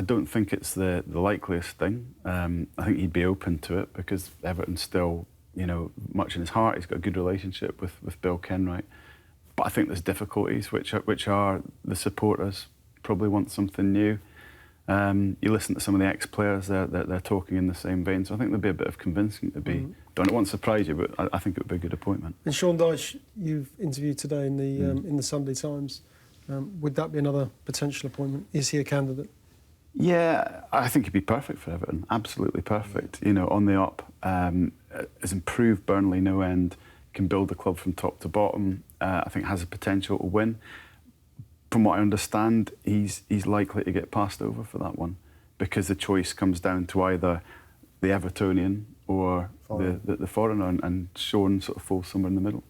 don't think it's the likeliest thing. I think he'd be open to it because Everton's still, you know, much in his heart. He's got a good relationship with Bill Kenwright. But I think there's difficulties, which are the supporters probably want something new. You listen to some of the ex-players, they're talking in the same vein. So I think there'd be a bit of convincing to be done. It won't surprise you, but I think it would be a good appointment. And Sean Dyche, you've interviewed today in the Sunday Times. Would that be another potential appointment? Is he a candidate? Yeah, I think he'd be perfect for Everton. Absolutely perfect. You know, on the up, has improved Burnley no end. Can build the club from top to bottom. I think has a potential to win. From what I understand, he's likely to get passed over for that one because the choice comes down to either the Evertonian or the foreigner, and Sean sort of falls somewhere in the middle.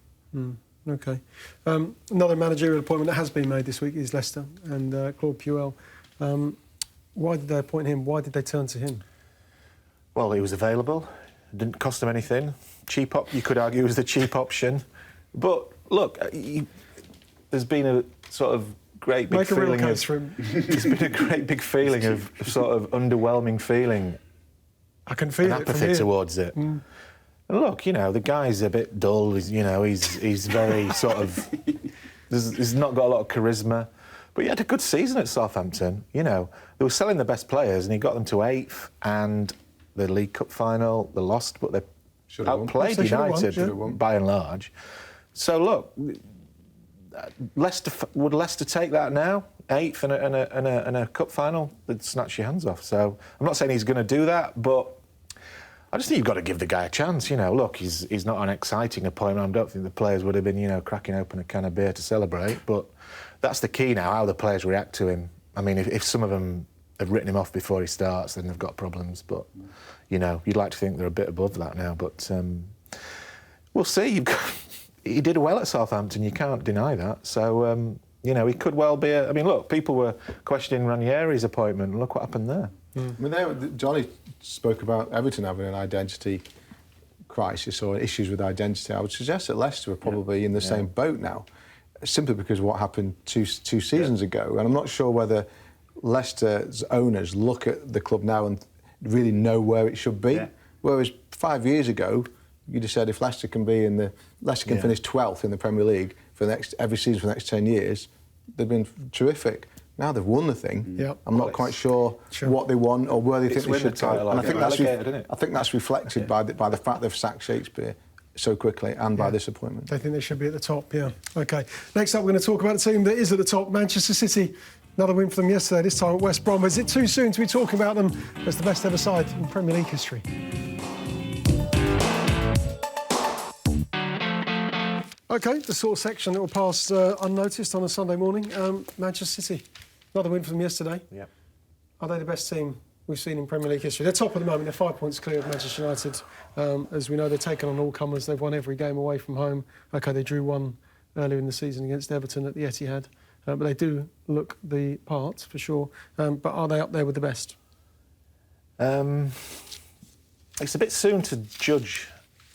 OK. Another managerial appointment that has been made this week is Leicester and Claude Puel. Why did they appoint him? Why did they turn to him? Well, he was available. It didn't cost them anything. You could argue, was the cheap option. But look, there's been a sort of great big feeling of... There's been a great big feeling of sort of underwhelming feeling. I can feel it apathy towards it. And look, you know, the guy's a bit dull. He's very sort of... He's not got a lot of charisma. But he had a good season at Southampton. You know, they were selling the best players and he got them to 8th and the League Cup final. They lost, but they outplayed United by and large. So, look, would Leicester take that now? 8th and a cup final? They'd snatch your hands off. So I'm not saying he's going to do that, but I just think you've got to give the guy a chance. You know, look, he's not an exciting appointment. I don't think the players would have been, you know, cracking open a can of beer to celebrate, but that's the key now, how the players react to him. I mean, if some of them have written him off before he starts, then they've got problems. But, you know, you'd like to think they're a bit above that now. But we'll see. He did well at Southampton, you can't deny that. So, you know, he could well be I mean, look, people were questioning Ranieri's appointment, and look what happened there. I mean, Johnny spoke about Everton having an identity crisis or issues with identity. I would suggest that Leicester are probably in the same boat now, simply because of what happened two seasons ago. And I'm not sure whether Leicester's owners look at the club now and really know where it should be. Whereas 5 years ago, you'd have said if Leicester can finish 12th in the Premier League for every season for the next 10 years, they've been terrific. Now they've won the thing. I'm not quite sure what they want or where they think they should go. And I think that's reflected by the fact they've sacked Shakespeare so quickly and by this appointment. They think they should be at the top, OK. Next up, we're going to talk about a team that is at the top, Manchester City. Another win for them yesterday, this time at West Brom. Is it too soon to be talking about them as the best ever side in Premier League history? OK, the sort of section that will pass unnoticed on a Sunday morning. Manchester City, another win for them yesterday. Are they the best team we've seen in Premier League history? They're top at the moment. They're 5 points clear of Manchester United. As we know, they're taken on all comers. They've won every game away from home. OK, they drew one earlier in the season against Everton at the Etihad. But they do look the part, for sure. But are they up there with the best? It's a bit soon to judge.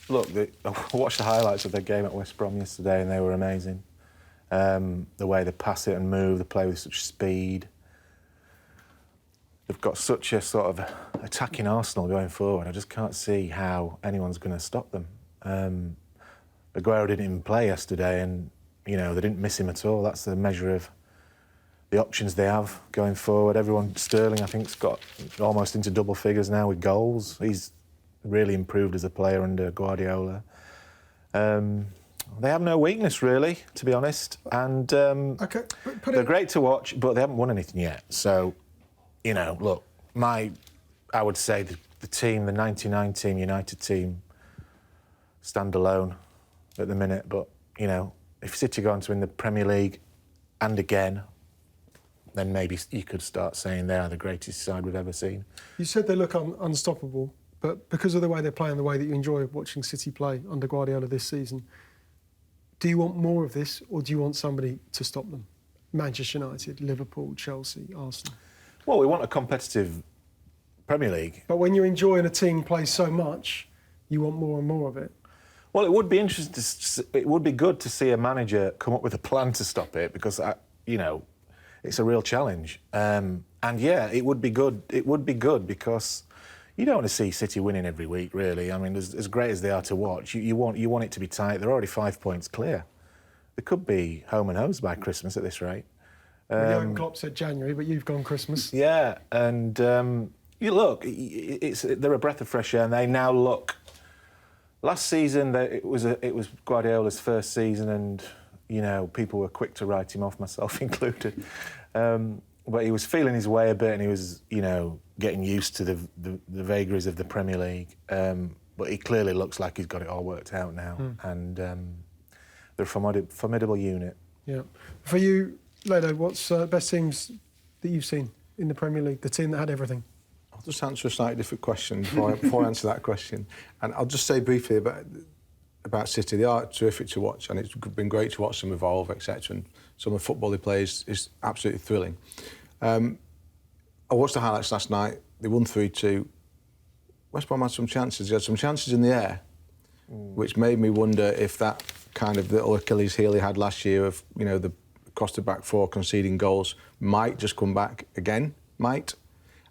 Look, I watched the highlights of their game at West Brom yesterday and they were amazing. The way they pass it and move, they play with such speed. They've got such a sort of attacking arsenal going forward. I just can't see how anyone's going to stop them. Aguero didn't even play yesterday and, you know, they didn't miss him at all. That's the measure of the options they have going forward. Sterling, I think, has got almost into double figures now with goals. He's really improved as a player under Guardiola. They have no weakness, really, to be honest. And they're great to watch, but they haven't won anything yet. So, you know, look, I would say the team, the 99 team, United team, stand alone at the minute. But, you know, if City go on to win the Premier League and again, then maybe you could start saying they are the greatest side we've ever seen. You said they look unstoppable, but because of the way they play and the way that you enjoy watching City play under Guardiola this season, do you want more of this or do you want somebody to stop them? Manchester United, Liverpool, Chelsea, Arsenal. Well, we want a competitive Premier League. But when you're enjoying a team play so much, you want more and more of it. Well, it would be interesting. It would be good to see a manager come up with a plan to stop it because, you know, it's a real challenge. And yeah, it would be good. It would be good because you don't want to see City winning every week, really. I mean, as great as they are to watch, you want it to be tight. They're already 5 points clear. They could be home and hosed by Christmas at this rate. Jurgen Klopp said January, but you've gone Christmas. Yeah, and you look, they're a breath of fresh air, and they now look. Last season, it was Guardiola's first season, and people were quick to write him off, myself included. But he was feeling his way a bit, and he was, getting used to the vagaries of the Premier League. But he clearly looks like he's got it all worked out now, and they're a formidable unit. Yeah. For you, Lado, what's the best teams that you've seen in the Premier League? The team that had everything. I'll just answer a slightly different question before I answer that question. And I'll just say briefly about City. They are terrific to watch, and it's been great to watch them evolve, etc. And some of the football they play is absolutely thrilling. I watched the highlights last night. They won 3-2. West Brom had some chances. They had some chances in the air, which made me wonder if that kind of little Achilles heel he had last year of, the across the back four conceding goals might just come back again, might.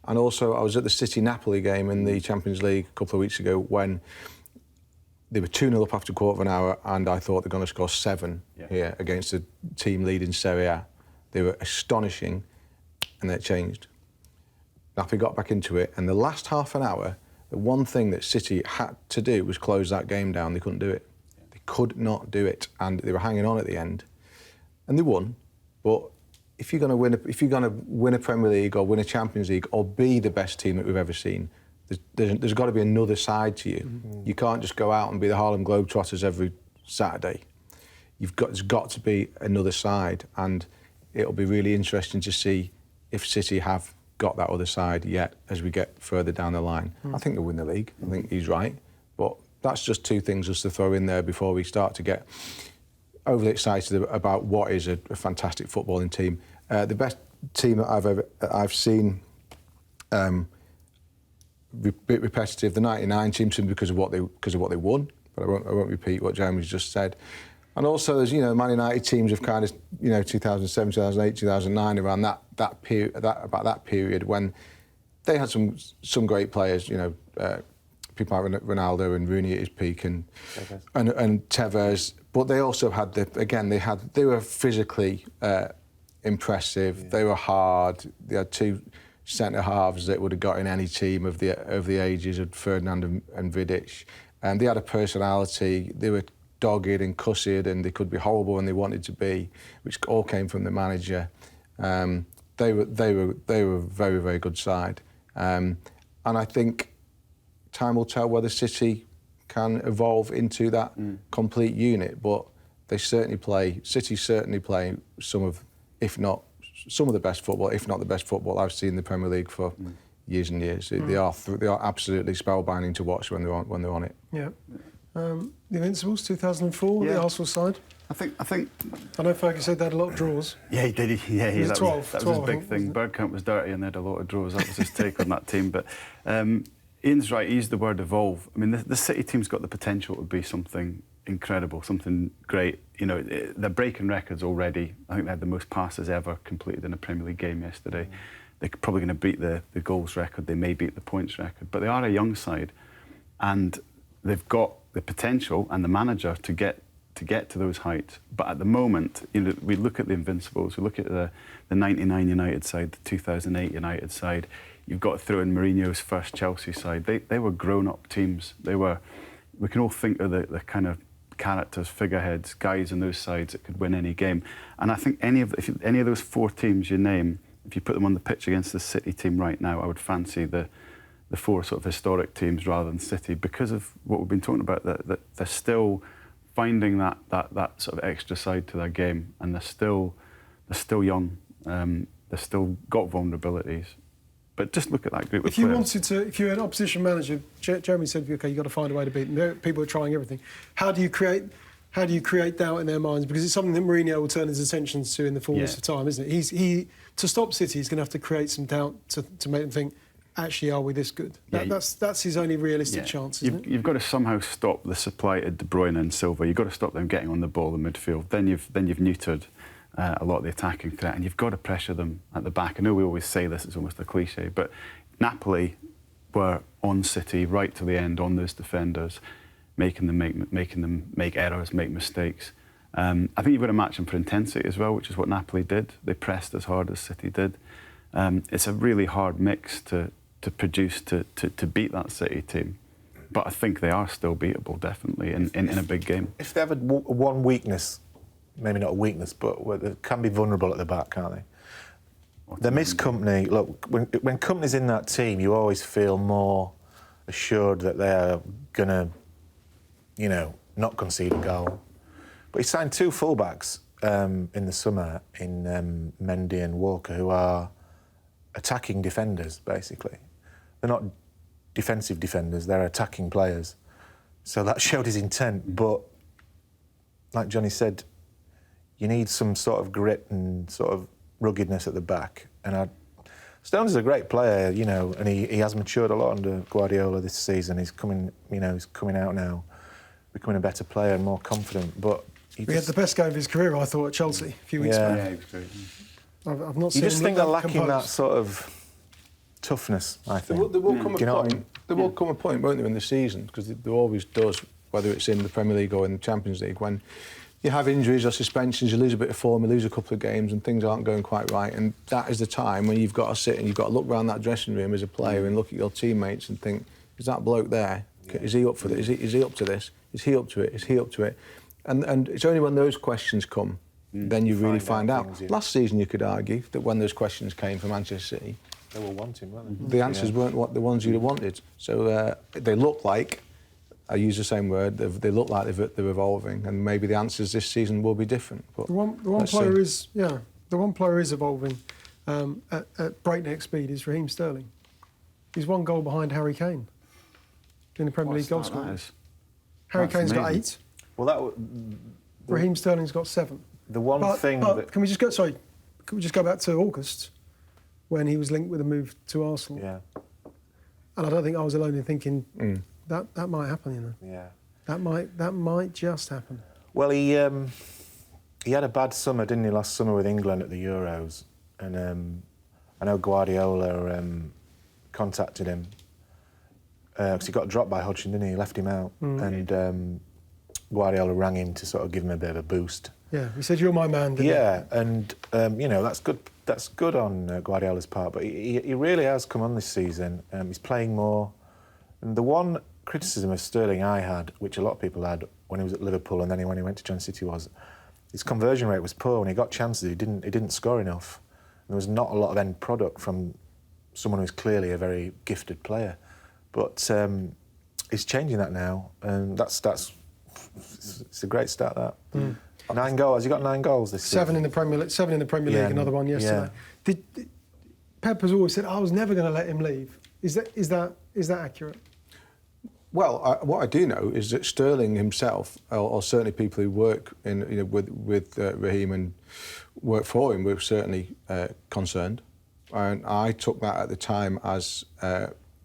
And also, I was at the City-Napoli game in the Champions League a couple of weeks ago when they were 2-0 up after a quarter of an hour, and I thought they're going to score 7 here against a team leading Serie A. They were astonishing, and then it changed. Napoli got back into it, and the last half an hour, the one thing that City had to do was close that game down. They couldn't do it. They could not do it, and they were hanging on at the end. And they won, but if you're going to win a Premier League or win a Champions League or be the best team that we've ever seen, there's got to be another side to you. You can't just go out and be the Harlem Globetrotters every Saturday. There's got to be another side, and it'll be really interesting to see if City have got that other side yet as we get further down the line. I think they'll win the league. I think he's right, but that's just two things just to throw in there before we start to get overly excited about what is a fantastic footballing team. The best team that I've seen, bit repetitive. The '99 team simply because of what they won, but I won't repeat what Jeremy's just said. And also, there's Man United teams of kind of 2007, 2008, 2009 around that period when they had some great players. People like Ronaldo and Rooney at his peak and Tevez. But they also had they were physically impressive. Yeah. They were hard. They had two centre halves that would have got in any team of the ages of Ferdinand and Vidic. And they had a personality. They were dogged and cussed, and they could be horrible when they wanted to be, which all came from the manager. They were a very, very good side. And I think time will tell whether City can evolve into that complete unit, but City certainly play some of the best football, if not the best football I've seen in the Premier League for years and years. They are absolutely spellbinding to watch when they're on it. Yeah. The Invincibles, 2004, the Arsenal side. I think. I know Fergie said they had a lot of draws. Yeah, he did. Yeah, It was 12, that was his big thing. Bergkamp was dirty and they had a lot of draws. That was his take on that team. But Ian's right. He used the word evolve. I mean, the City team's got the potential to be something incredible, something great. They're breaking records already. I think they had the most passes ever completed in a Premier League game yesterday. They're probably going to beat the goals record. They may beat the points record. But they are a young side, and they've got the potential and the manager to get to those heights. But at the moment, we look at the Invincibles, we look at the 99 United side, the 2008 United side. You've got to throw in Mourinho's first Chelsea side. They were grown-up teams. We can all think of the kind of characters, figureheads, guys on those sides that could win any game. And I think any of those four teams you name, if you put them on the pitch against the City team right now, I would fancy the four sort of historic teams rather than City, because of what we've been talking about, that they're still finding that sort of extra side to their game, and they're still young. They've still got vulnerabilities. But just look at that group of players. If you had an opposition manager, Jeremy said, OK, you've got to find a way to beat them. People are trying everything. How do you create doubt in their minds? Because it's something that Mourinho will turn his attention to in the fullness of time, isn't it? To stop City, he's going to have to create some doubt to make them think, actually, are we this good? That's his only realistic chance, isn't it? You've got to somehow stop the supply to De Bruyne and Silva. You've got to stop them getting on the ball in midfield. Then you've neutered a lot of the attacking threat, and you've got to pressure them at the back. I know we always say this, it's almost a cliche, but Napoli were on City right to the end, on those defenders, making them make errors, make mistakes. I think you've got to match them for intensity as well, which is what Napoli did. They pressed as hard as City did. It's a really hard mix to produce to beat that City team. But I think they are still beatable, definitely, in a big game. If they have one weakness, maybe not a weakness, but they can be vulnerable at the back, can't they? They miss Company. Look, when Company's in that team, you always feel more assured that they are going to, not concede a goal. But he signed 2 fullbacks in the summer in Mendy and Walker, who are attacking defenders, basically. They're not defensive defenders, they're attacking players. So that showed his intent. But, like Johnny said, you need some sort of grit and sort of ruggedness at the back. And Stones is a great player, and he has matured a lot under Guardiola this season. He's coming, he's coming out now, becoming a better player and more confident. But he had the best game of his career, I thought, at Chelsea a few weeks ago. Yeah, he was great. I've not seen you just him think look they're lacking composed. that sort of toughness, I think. There will come Do you know a what I point. mean? There will come a point, won't there, in the season? Because there always does, whether it's in the Premier League or in the Champions League, when you have injuries or suspensions, you lose a bit of form, you lose a couple of games, and things aren't going quite right. And that is the time when you've got to sit and you've got to look around that dressing room as a player and look at your teammates and think, is that bloke there? Is he up for this? Is he up to this? Is he up to it? Is he up to it? And it's only when those questions come then you really find out. Things, yeah. Last season, you could argue that when those questions came from Manchester City, They were wanting, weren't the answers weren't what the ones you'd have wanted. So they look like, I use the same word, they look like they're evolving, and maybe the answers this season will be different. But The one player is evolving at breakneck speed is Raheem Sterling. He's 1 goal behind Harry Kane in the Premier League goal scorers. Harry Kane's got 8. Well, Raheem Sterling's got 7. the one thing but that... can we just go back to August when he was linked with a move to Arsenal? Yeah, And I don't think I was alone in thinking that might happen. yeah. That might just happen. Well, he had a bad summer, didn't he, last summer with England at the Euros? And I know Guardiola contacted him because he got dropped by Hodgson, didn't he? He left him out. And Guardiola rang him to sort of give him a bit of a boost. Yeah, he said, "You're my man." Didn't Yeah, and that's good. That's good on Guardiola's part. But he really has come on this season. He's playing more. And the one criticism of Sterling I had, which a lot of people had when he was at Liverpool and then when he went to Manchester City, was his conversion rate was poor. When he got chances, he didn't score enough. And there was not a lot of end product from someone who's clearly a very gifted player. But he's changing that now, and it's a great start. That 9 goals. Has he got 9 goals this season? 7 in the Premier League. 7 in the Premier League. Another one yesterday. Yeah. Pep has always said, "I was never going to let him leave." Is that accurate? Well, what I do know is that Sterling himself, or certainly people who work with Raheem and work for him, were certainly concerned, and I took that at the time as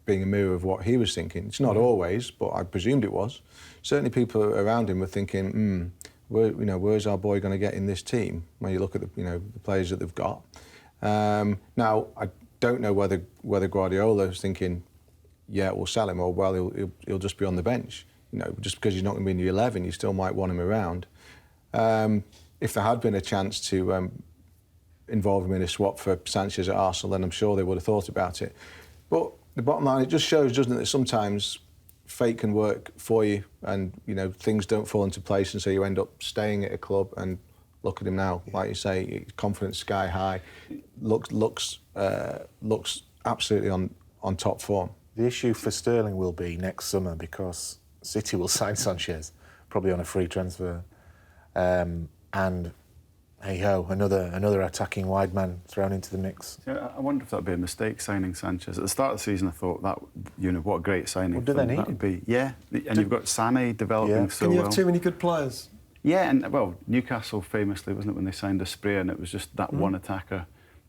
being a mirror of what he was thinking. It's not always, but I presumed it was. Certainly, people around him were thinking, where's our boy going to get in this team? When you look at the players that they've got. Now, I don't know whether Guardiola is thinking, yeah, we'll sell him, or well, he'll just be on the bench. Just because he's not going to be in the 11, you still might want him around. If there had been a chance to involve him in a swap for Sanchez at Arsenal, then I'm sure they would have thought about it. But the bottom line, it just shows, doesn't it, that sometimes fate can work for you, and things don't fall into place, and so you end up staying at a club. And look at him now, like you say, confidence sky high, looks absolutely on top form. The issue for Sterling will be next summer, because City will sign Sanchez, probably on a free transfer, and hey-ho, another attacking wide man thrown into the mix. Yeah, I wonder if that'd be a mistake, signing Sanchez. At the start of the season, I thought that, what a great signing. Well, do they need that would be, yeah, and you've got Sané developing so well. Can you have too many good players? Yeah, and well, Newcastle famously, wasn't it, when they signed Asprey, and it was just that one attacker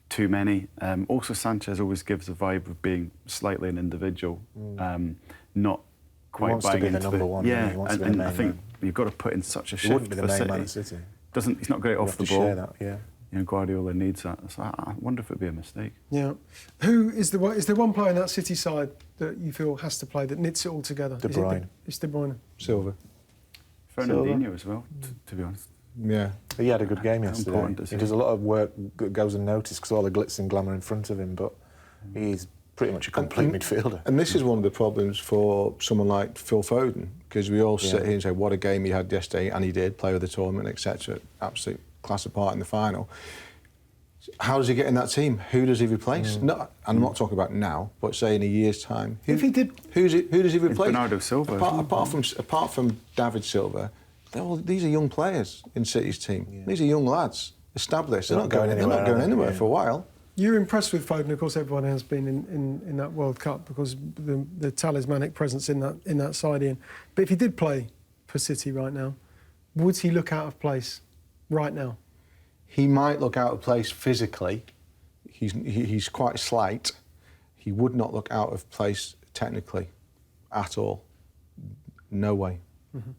too many. Also, Sanchez always gives the vibe of being slightly an individual, not quite wants buying to be the into number one. Yeah, he wants to be and the I main think man. you've got to put in such a shift. He wouldn't be the for main City. man at City. He's not great off the ball. Share that, yeah. Guardiola needs that. So I wonder if it'd be a mistake. Yeah. Who is there one player in that City side that you feel has to play, that knits it all together? De Bruyne. It's De Bruyne. Silva. Fernandinho as well, to be honest. Yeah. He had a good game yesterday. He does a lot of work that goes unnoticed because all the glitz and glamour in front of him, but he's pretty much a complete midfielder. And this is one of the problems for someone like Phil Foden, because we all sit here and say, what a game he had yesterday, and he did, play with the tournament, etc. Absolute class apart in the final. How does he get in that team? Who does he replace? No, I'm not talking about now, but say in a year's time. If he did, who does he replace? Bernardo Silva. Apart from David Silva, these are young players in City's team. Yeah. These are young lads, established. They're not going anywhere for a while. You're impressed with Foden, of course. Everyone has been in that World Cup because the talismanic presence in that side, Ian. But if he did play for City right now, would he look out of place right now? He might look out of place physically. He's quite slight. He would not look out of place technically at all. No way. Mm-hmm.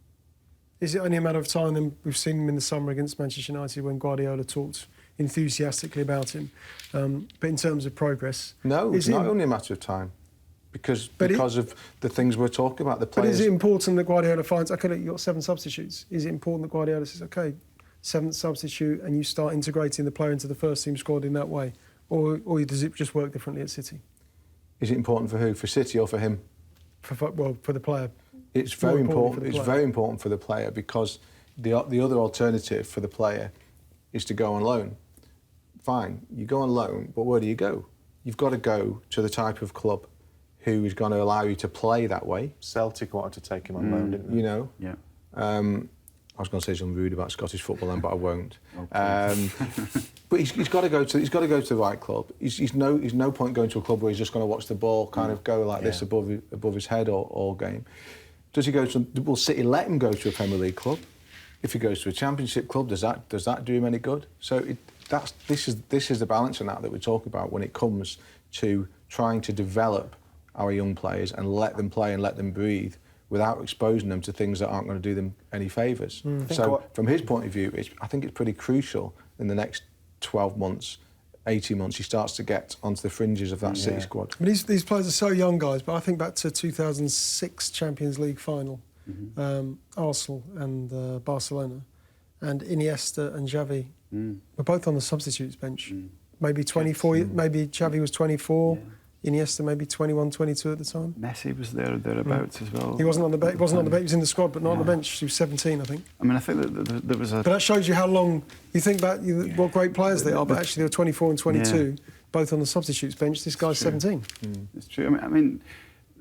Is it only a matter of time? Then we've seen him in the summer against Manchester United when Guardiola talked enthusiastically about him. But in terms of progress, no, it's not only a matter of time because of the things we're talking about. The players. But is it important that Guardiola finds? Okay, look, you've got 7 substitutes. Is it important that Guardiola says, okay, 7th substitute, and you start integrating the player into the first team squad in that way, or does it just work differently at City? Is it important for who? For City or for him? For the player. It's very important. It's very important for the player because the other alternative for the player is to go on loan. Fine, you go on loan, but where do you go? You've got to go to the type of club who is going to allow you to play that way. Celtic wanted to take him on loan, didn't they? You know. Yeah. I was going to say something rude about Scottish football then, but I won't. But he's got to go to the right club. He's no point going to a club where he's just going to watch the ball kind of go like this above his head all game. Does he go to? Will City let him go to a Premier League club? If he goes to a Championship club, does that do him any good? So this is the balance in that we're talking about when it comes to trying to develop our young players and let them play and let them breathe without exposing them to things that aren't going to do them any favours. So from his point of view, I think it's pretty crucial in the next 12 months, 18 months, he starts to get onto the fringes of that City squad. I mean, these players are so young, guys, but I think back to 2006 Champions League final, Arsenal and Barcelona, and Iniesta and Xavi were both on the substitutes bench. Maybe 24, maybe Xavi was 24, Iniesta maybe 21, 22 at the time. Messi was thereabouts as well. He wasn't on the bench. He wasn't on the bench. He was in the squad, but not on the bench. He was 17, I think. I mean, I think that there was a. But that shows you how long you think back. What great players they are, but actually they were 24 and 22, both on the substitutes bench. This guy's 17. It's true. I mean,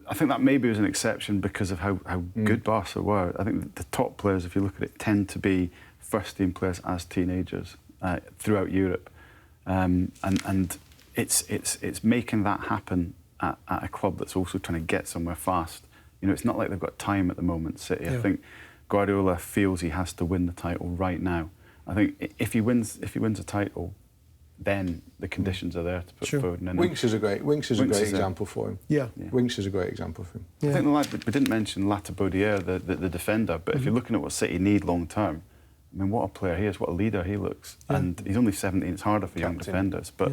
I think that maybe was an exception because of how good Barca were. I think the top players, if you look at it, tend to be first-team players as teenagers throughout Europe, and it's making that happen at a club that's also trying to get somewhere fast. You know, it's not like they've got time at the moment, City. I think Guardiola feels he has to win the title right now. I think if he wins a title, then the conditions are there to put Foden in. Winks is a great example for him. Yeah. Winks is a great example for him. I think we didn't mention Latabodiere, the defender, but if you're looking at what City need long term, I mean, what a player he is, what a leader he looks. And he's only 17, it's harder for young defenders, but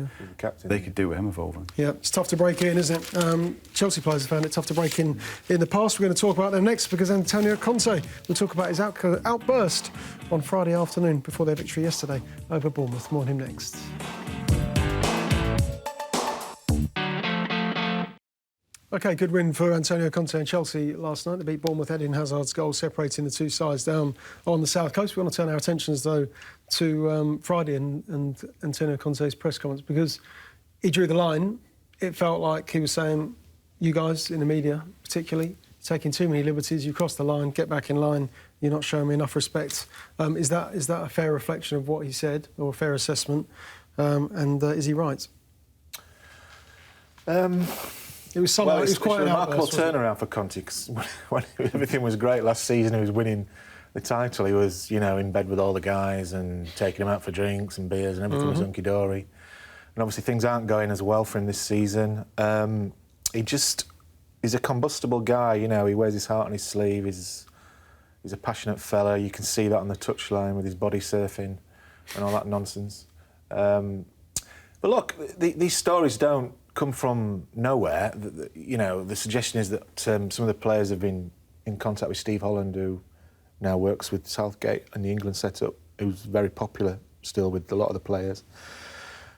they could do with him evolving. Yeah, it's tough to break in, isn't it? Chelsea players have found it tough to break in the past. We're going to talk about them next because Antonio Conte will talk about his outburst on Friday afternoon before their victory yesterday over Bournemouth. More on him next. OK, good win for Antonio Conte and Chelsea last night. They beat Bournemouth. Eden Hazard's goal separating the two sides down on the south coast. We want to turn our attentions, though, to Friday and Antonio Conte's press comments because he drew the line. It felt like he was saying, you guys in the media, particularly, taking too many liberties. You crossed the line, get back in line. You're not showing me enough respect. Is that a fair reflection of what he said or a fair assessment? And is he right? It was quite a remarkable outburst, turnaround for Conte because when everything was great last season, he was winning the title. He was, in bed with all the guys and taking them out for drinks and beers and everything was hunky-dory. And obviously things aren't going as well for him this season. He's a combustible guy, He wears his heart on his sleeve. He's a passionate fella. You can see that on the touchline with his body surfing and all that nonsense. But look, these stories don't come from nowhere. The suggestion is that some of the players have been in contact with Steve Holland, who now works with Southgate and the England setup, who's very popular still with a lot of the players,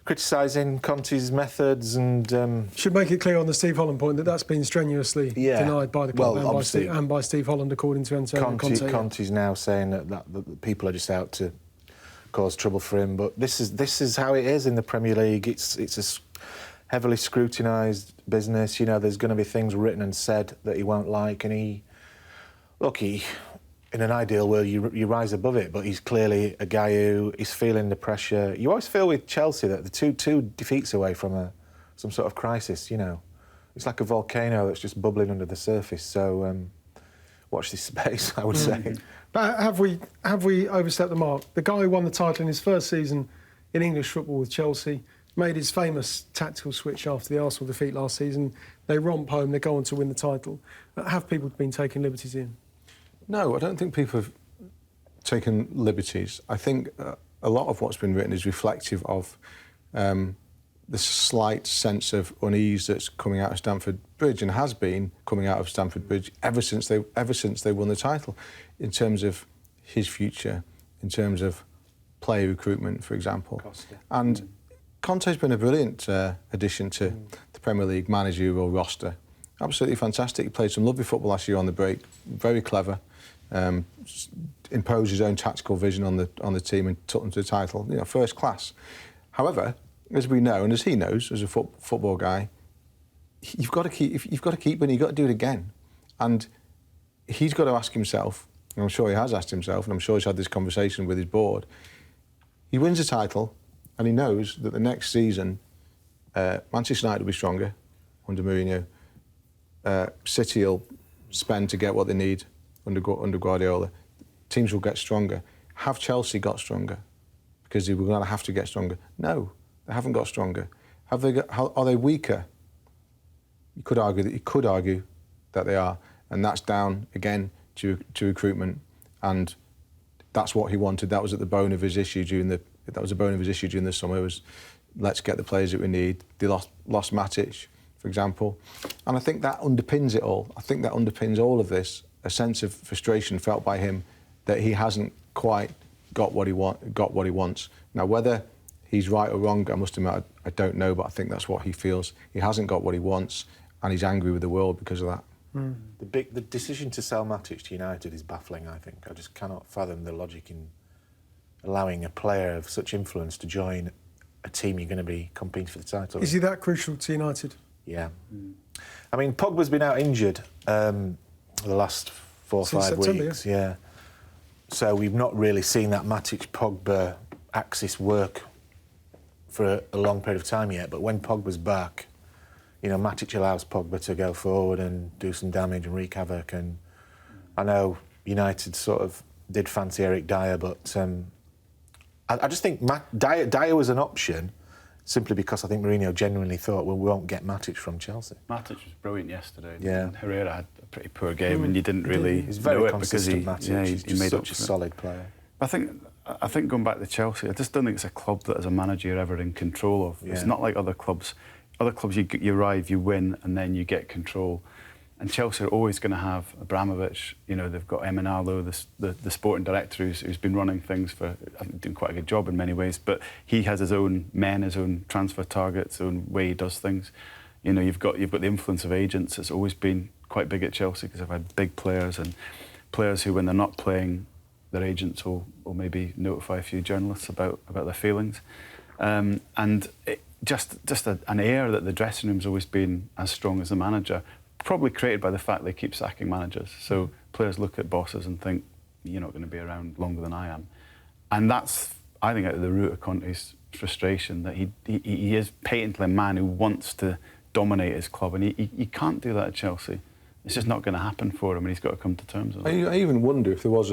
criticising Conte's methods and... Should make it clear on the Steve Holland point that that's been strenuously denied by the club and by Steve Holland, according to Antonio Conte. Conte's now saying that people are just out to cause trouble for him, but this is how it is in the Premier League. It's a heavily scrutinised business. You know, there's going to be things written and said that he won't like, and he, in an ideal world, you rise above it, but he's clearly a guy who is feeling the pressure. You always feel with Chelsea that the two defeats away from some sort of crisis, you know. It's like a volcano that's just bubbling under the surface, so watch this space, I would say. But have we overstepped the mark? The guy who won the title in his first season in English football with Chelsea made his famous tactical switch after the Arsenal defeat last season. They romp home, they go on to win the title. Have people been taking liberties in? No, I don't think people have taken liberties. I think a lot of what's been written is reflective of the slight sense of unease that's coming out of Stamford Bridge and has been coming out of Stamford Bridge ever since they won the title, in terms of his future, in terms of player recruitment, for example. And Conte's been a brilliant addition to the Premier League managerial roster. Absolutely fantastic. He played some lovely football last year on the break. Very clever. Imposed his own tactical vision on the team and took them to the title. You know, first class. However, as we know, and as he knows, as a football guy, you've got to keep, and you've got to do it again. And he's got to ask himself, and I'm sure he has asked himself, and I'm sure he's had this conversation with his board. He wins the title, and he knows that the next season, Manchester United will be stronger under Mourinho. City will spend to get what they need under Guardiola. Teams will get stronger. Have Chelsea got stronger? Because they were going to have to get stronger. No, they haven't got stronger. Are they weaker? You could argue that they are, and that's down again to recruitment, and that's what he wanted. That was at the bone of his issue during the summer. Was let's get the players that we need. They lost Matic, for example, and I think that underpins it all. I think that underpins all of this. A sense of frustration felt by him that he hasn't quite got what he wants. Now, whether he's right or wrong, I must admit, I don't know, but I think that's what he feels. He hasn't got what he wants, and he's angry with the world because of that. The decision to sell Matic to United is baffling, I think. I just cannot fathom the logic in allowing a player of such influence to join a team you're going to be competing for the title. Is he that crucial to United? Yeah. I mean, Pogba's been out injured for the last 4 or 5 weeks. Yeah. So we've not really seen that Matic-Pogba axis work for a long period of time yet. But when Pogba's back, you know, Matic allows Pogba to go forward and do some damage and wreak havoc. And I know United sort of did fancy Eric Dyer, but I just think Dyer was an option simply because I think Mourinho genuinely thought, well, we won't get Matic from Chelsea. Matic was brilliant yesterday. Yeah. Herrera had a pretty poor game, and you didn't really He's very know it consistent, because Matic. he He's made such up a for it. solid player. I think going back to Chelsea, I just don't think it's a club that as a manager you're ever in control of. Yeah. It's not like other clubs. Other clubs, you arrive, you win, and then you get control. And Chelsea are always going to have Abramovich. You know, they've got Emenalo, the sporting director, who's been running things for, I think, doing quite a good job in many ways. But he has his own men, his own transfer targets, his own way he does things. You know, you've got the influence of agents. It's always been quite big at Chelsea because they've had big players and players who, when they're not playing, their agents will maybe notify a few journalists about their feelings. And just an air that the dressing room's always been as strong as the manager, probably created by the fact they keep sacking managers. So players look at bosses and think, you're not going to be around longer than I am. And that's, I think, at the root of Conte's frustration, that he is patently a man who wants to dominate his club, and he can't do that at Chelsea. It's just not going to happen for him, and he's got to come to terms with it. I even wonder if there was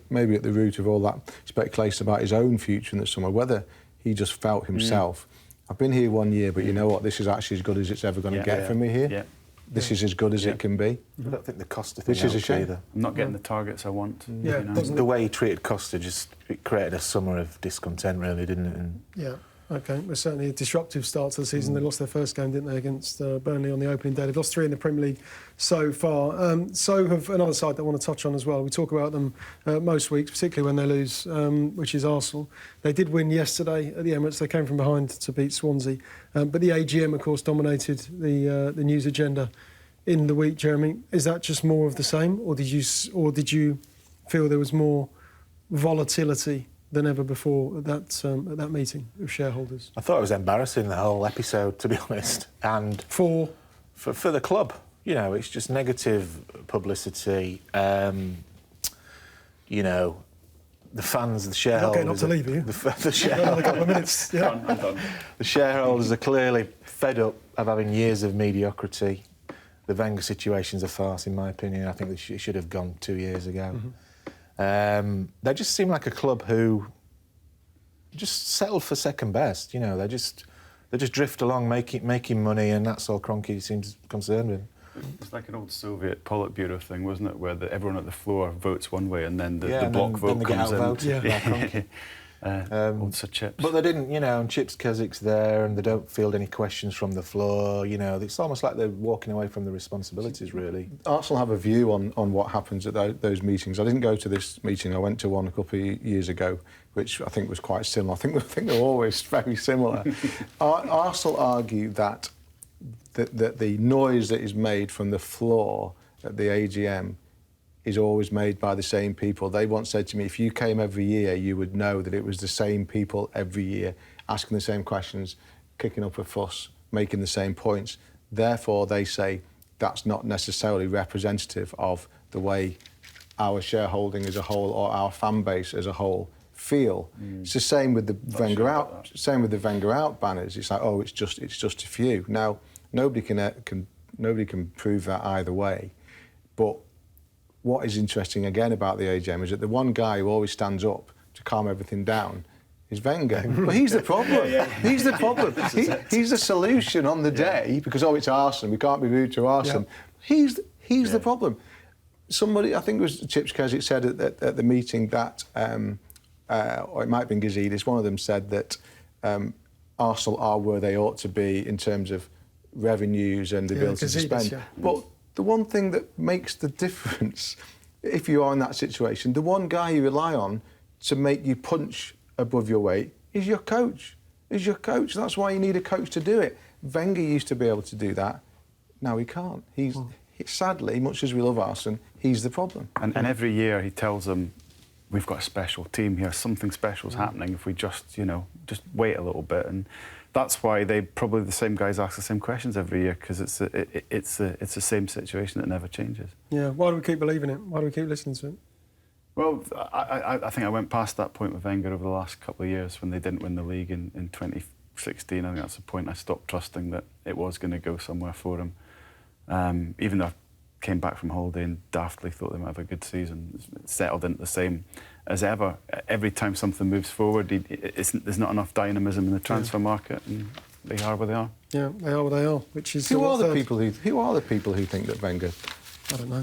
maybe at the root of all that speculation about his own future in the summer, whether he just felt himself, I've been here 1 year, but you know what, this is actually as good as it's ever going to get from me here. Yeah. This is as good as it can be. I don't think the Costa thing Which is a shame. either. I'm not getting the targets I want. Yeah, you know? The way he treated Costa it created a summer of discontent, really, didn't it? And yeah. OK, well, certainly a disruptive start to the season. They lost their first game, didn't they, against Burnley on the opening day. They've lost 3 in the Premier League so far. So have another side that I want to touch on as well. We talk about them most weeks, particularly when they lose, which is Arsenal. They did win yesterday at the Emirates. They came from behind to beat Swansea. But the AGM, of course, dominated the news agenda in the week. Jeremy, is that just more of the same, or did you feel there was more volatility than ever before at that meeting of shareholders? I thought it was embarrassing, the whole episode, to be honest. And for the club, you know, it's just negative publicity. You know, the fans, the shareholders. You're not getting up to leave, are you? The shareholders. Another couple of minutes. Yeah. I'm done. The shareholders are clearly fed up of having years of mediocrity. The Wenger situation's a farce, in my opinion. I think it should have gone 2 years ago. They just seem like a club who just settle for second best. You know, they just drift along, making money, and that's all Kroenke seems concerned with. It's like an old Soviet Politburo thing, wasn't it, where everyone at the floor votes one way and then the block vote comes in. Old Sir Chips. But they didn't, you know, and Chips Kezik's there and they don't field any questions from the floor, you know. It's almost like they're walking away from the responsibilities, really. Arsenal have a view on what happens at those meetings. I didn't go to this meeting. I went to one a couple of years ago, which I think was quite similar. I think they're always very similar. Arsenal argue that the noise that is made from the floor at the AGM is always made by the same people. They once said to me, if you came every year, you would know that it was the same people every year, asking the same questions, kicking up a fuss, making the same points. Therefore, they say that's not necessarily representative of the way our shareholding as a whole or our fan base as a whole feel. It's the same with the Wenger out banners. It's like, oh, it's just a few. Now, nobody can prove that either way, but what is interesting again about the AGM is that the one guy who always stands up to calm everything down is Wenger. But he's the problem. He's the problem. He's the solution on the day because, it's Arsenal, we can't be rude to Arsenal. Yeah. He's the problem. Somebody, I think it was Chips Keswick, said at the meeting that, or it might have been Gazidis, one of them said that Arsenal are where they ought to be in terms of revenues and the ability to spend. Yeah. But the one thing that makes the difference, if you are in that situation, the one guy you rely on to make you punch above your weight is your coach. That's why you need a coach to do it. Wenger used to be able to do that. Now he can't. Sadly, much as we love Arsene, he's the problem. And every year he tells them, we've got a special team here, something special's happening if we just wait a little bit. And that's why the same guys ask the same questions every year, because it's the same situation that never changes. Yeah, why do we keep believing it? Why do we keep listening to it? Well, I think I went past that point with Wenger over the last couple of years when they didn't win the league in 2016. I think that's the point I stopped trusting that it was going to go somewhere for him. Even though I came back from holiday and daftly thought they might have a good season, it settled into the same as ever. Every time something moves forward, there's not enough dynamism in the transfer market, and they are where they are. Yeah, they are where they are. Which is who are the people who think that Wenger? I don't know.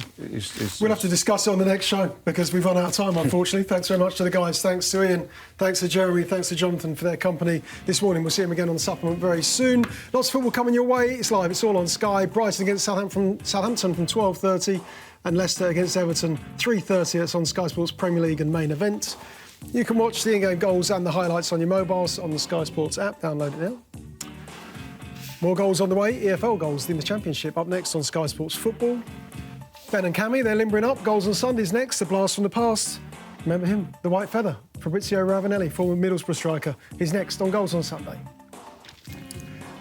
We'll have to discuss it on the next show because we've run out of time, unfortunately. Thanks very much to the guys. Thanks to Ian. Thanks to Jeremy. Thanks to Jonathan for their company this morning. We'll see them again on the supplement very soon. Lots of football coming your way. It's live. It's all on Sky. Brighton against Southampton from 12:30 and Leicester against Everton 3:30. That's on Sky Sports Premier League and main event. You can watch the in-game goals and the highlights on your mobiles on the Sky Sports app. Download it now. More goals on the way. EFL goals in the Championship up next on Sky Sports Football. Ben and Cammy, they're limbering up. Goals on Sundays next. The blast from the past. Remember him, the white feather. Fabrizio Ravanelli, former Middlesbrough striker. He's next on Goals on Sunday.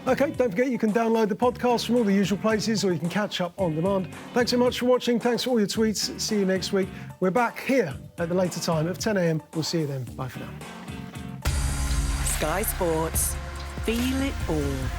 OK, don't forget you can download the podcast from all the usual places or you can catch up on demand. Thanks so much for watching. Thanks for all your tweets. See you next week. We're back here at the later time of 10 a.m. We'll see you then. Bye for now. Sky Sports. Feel it all.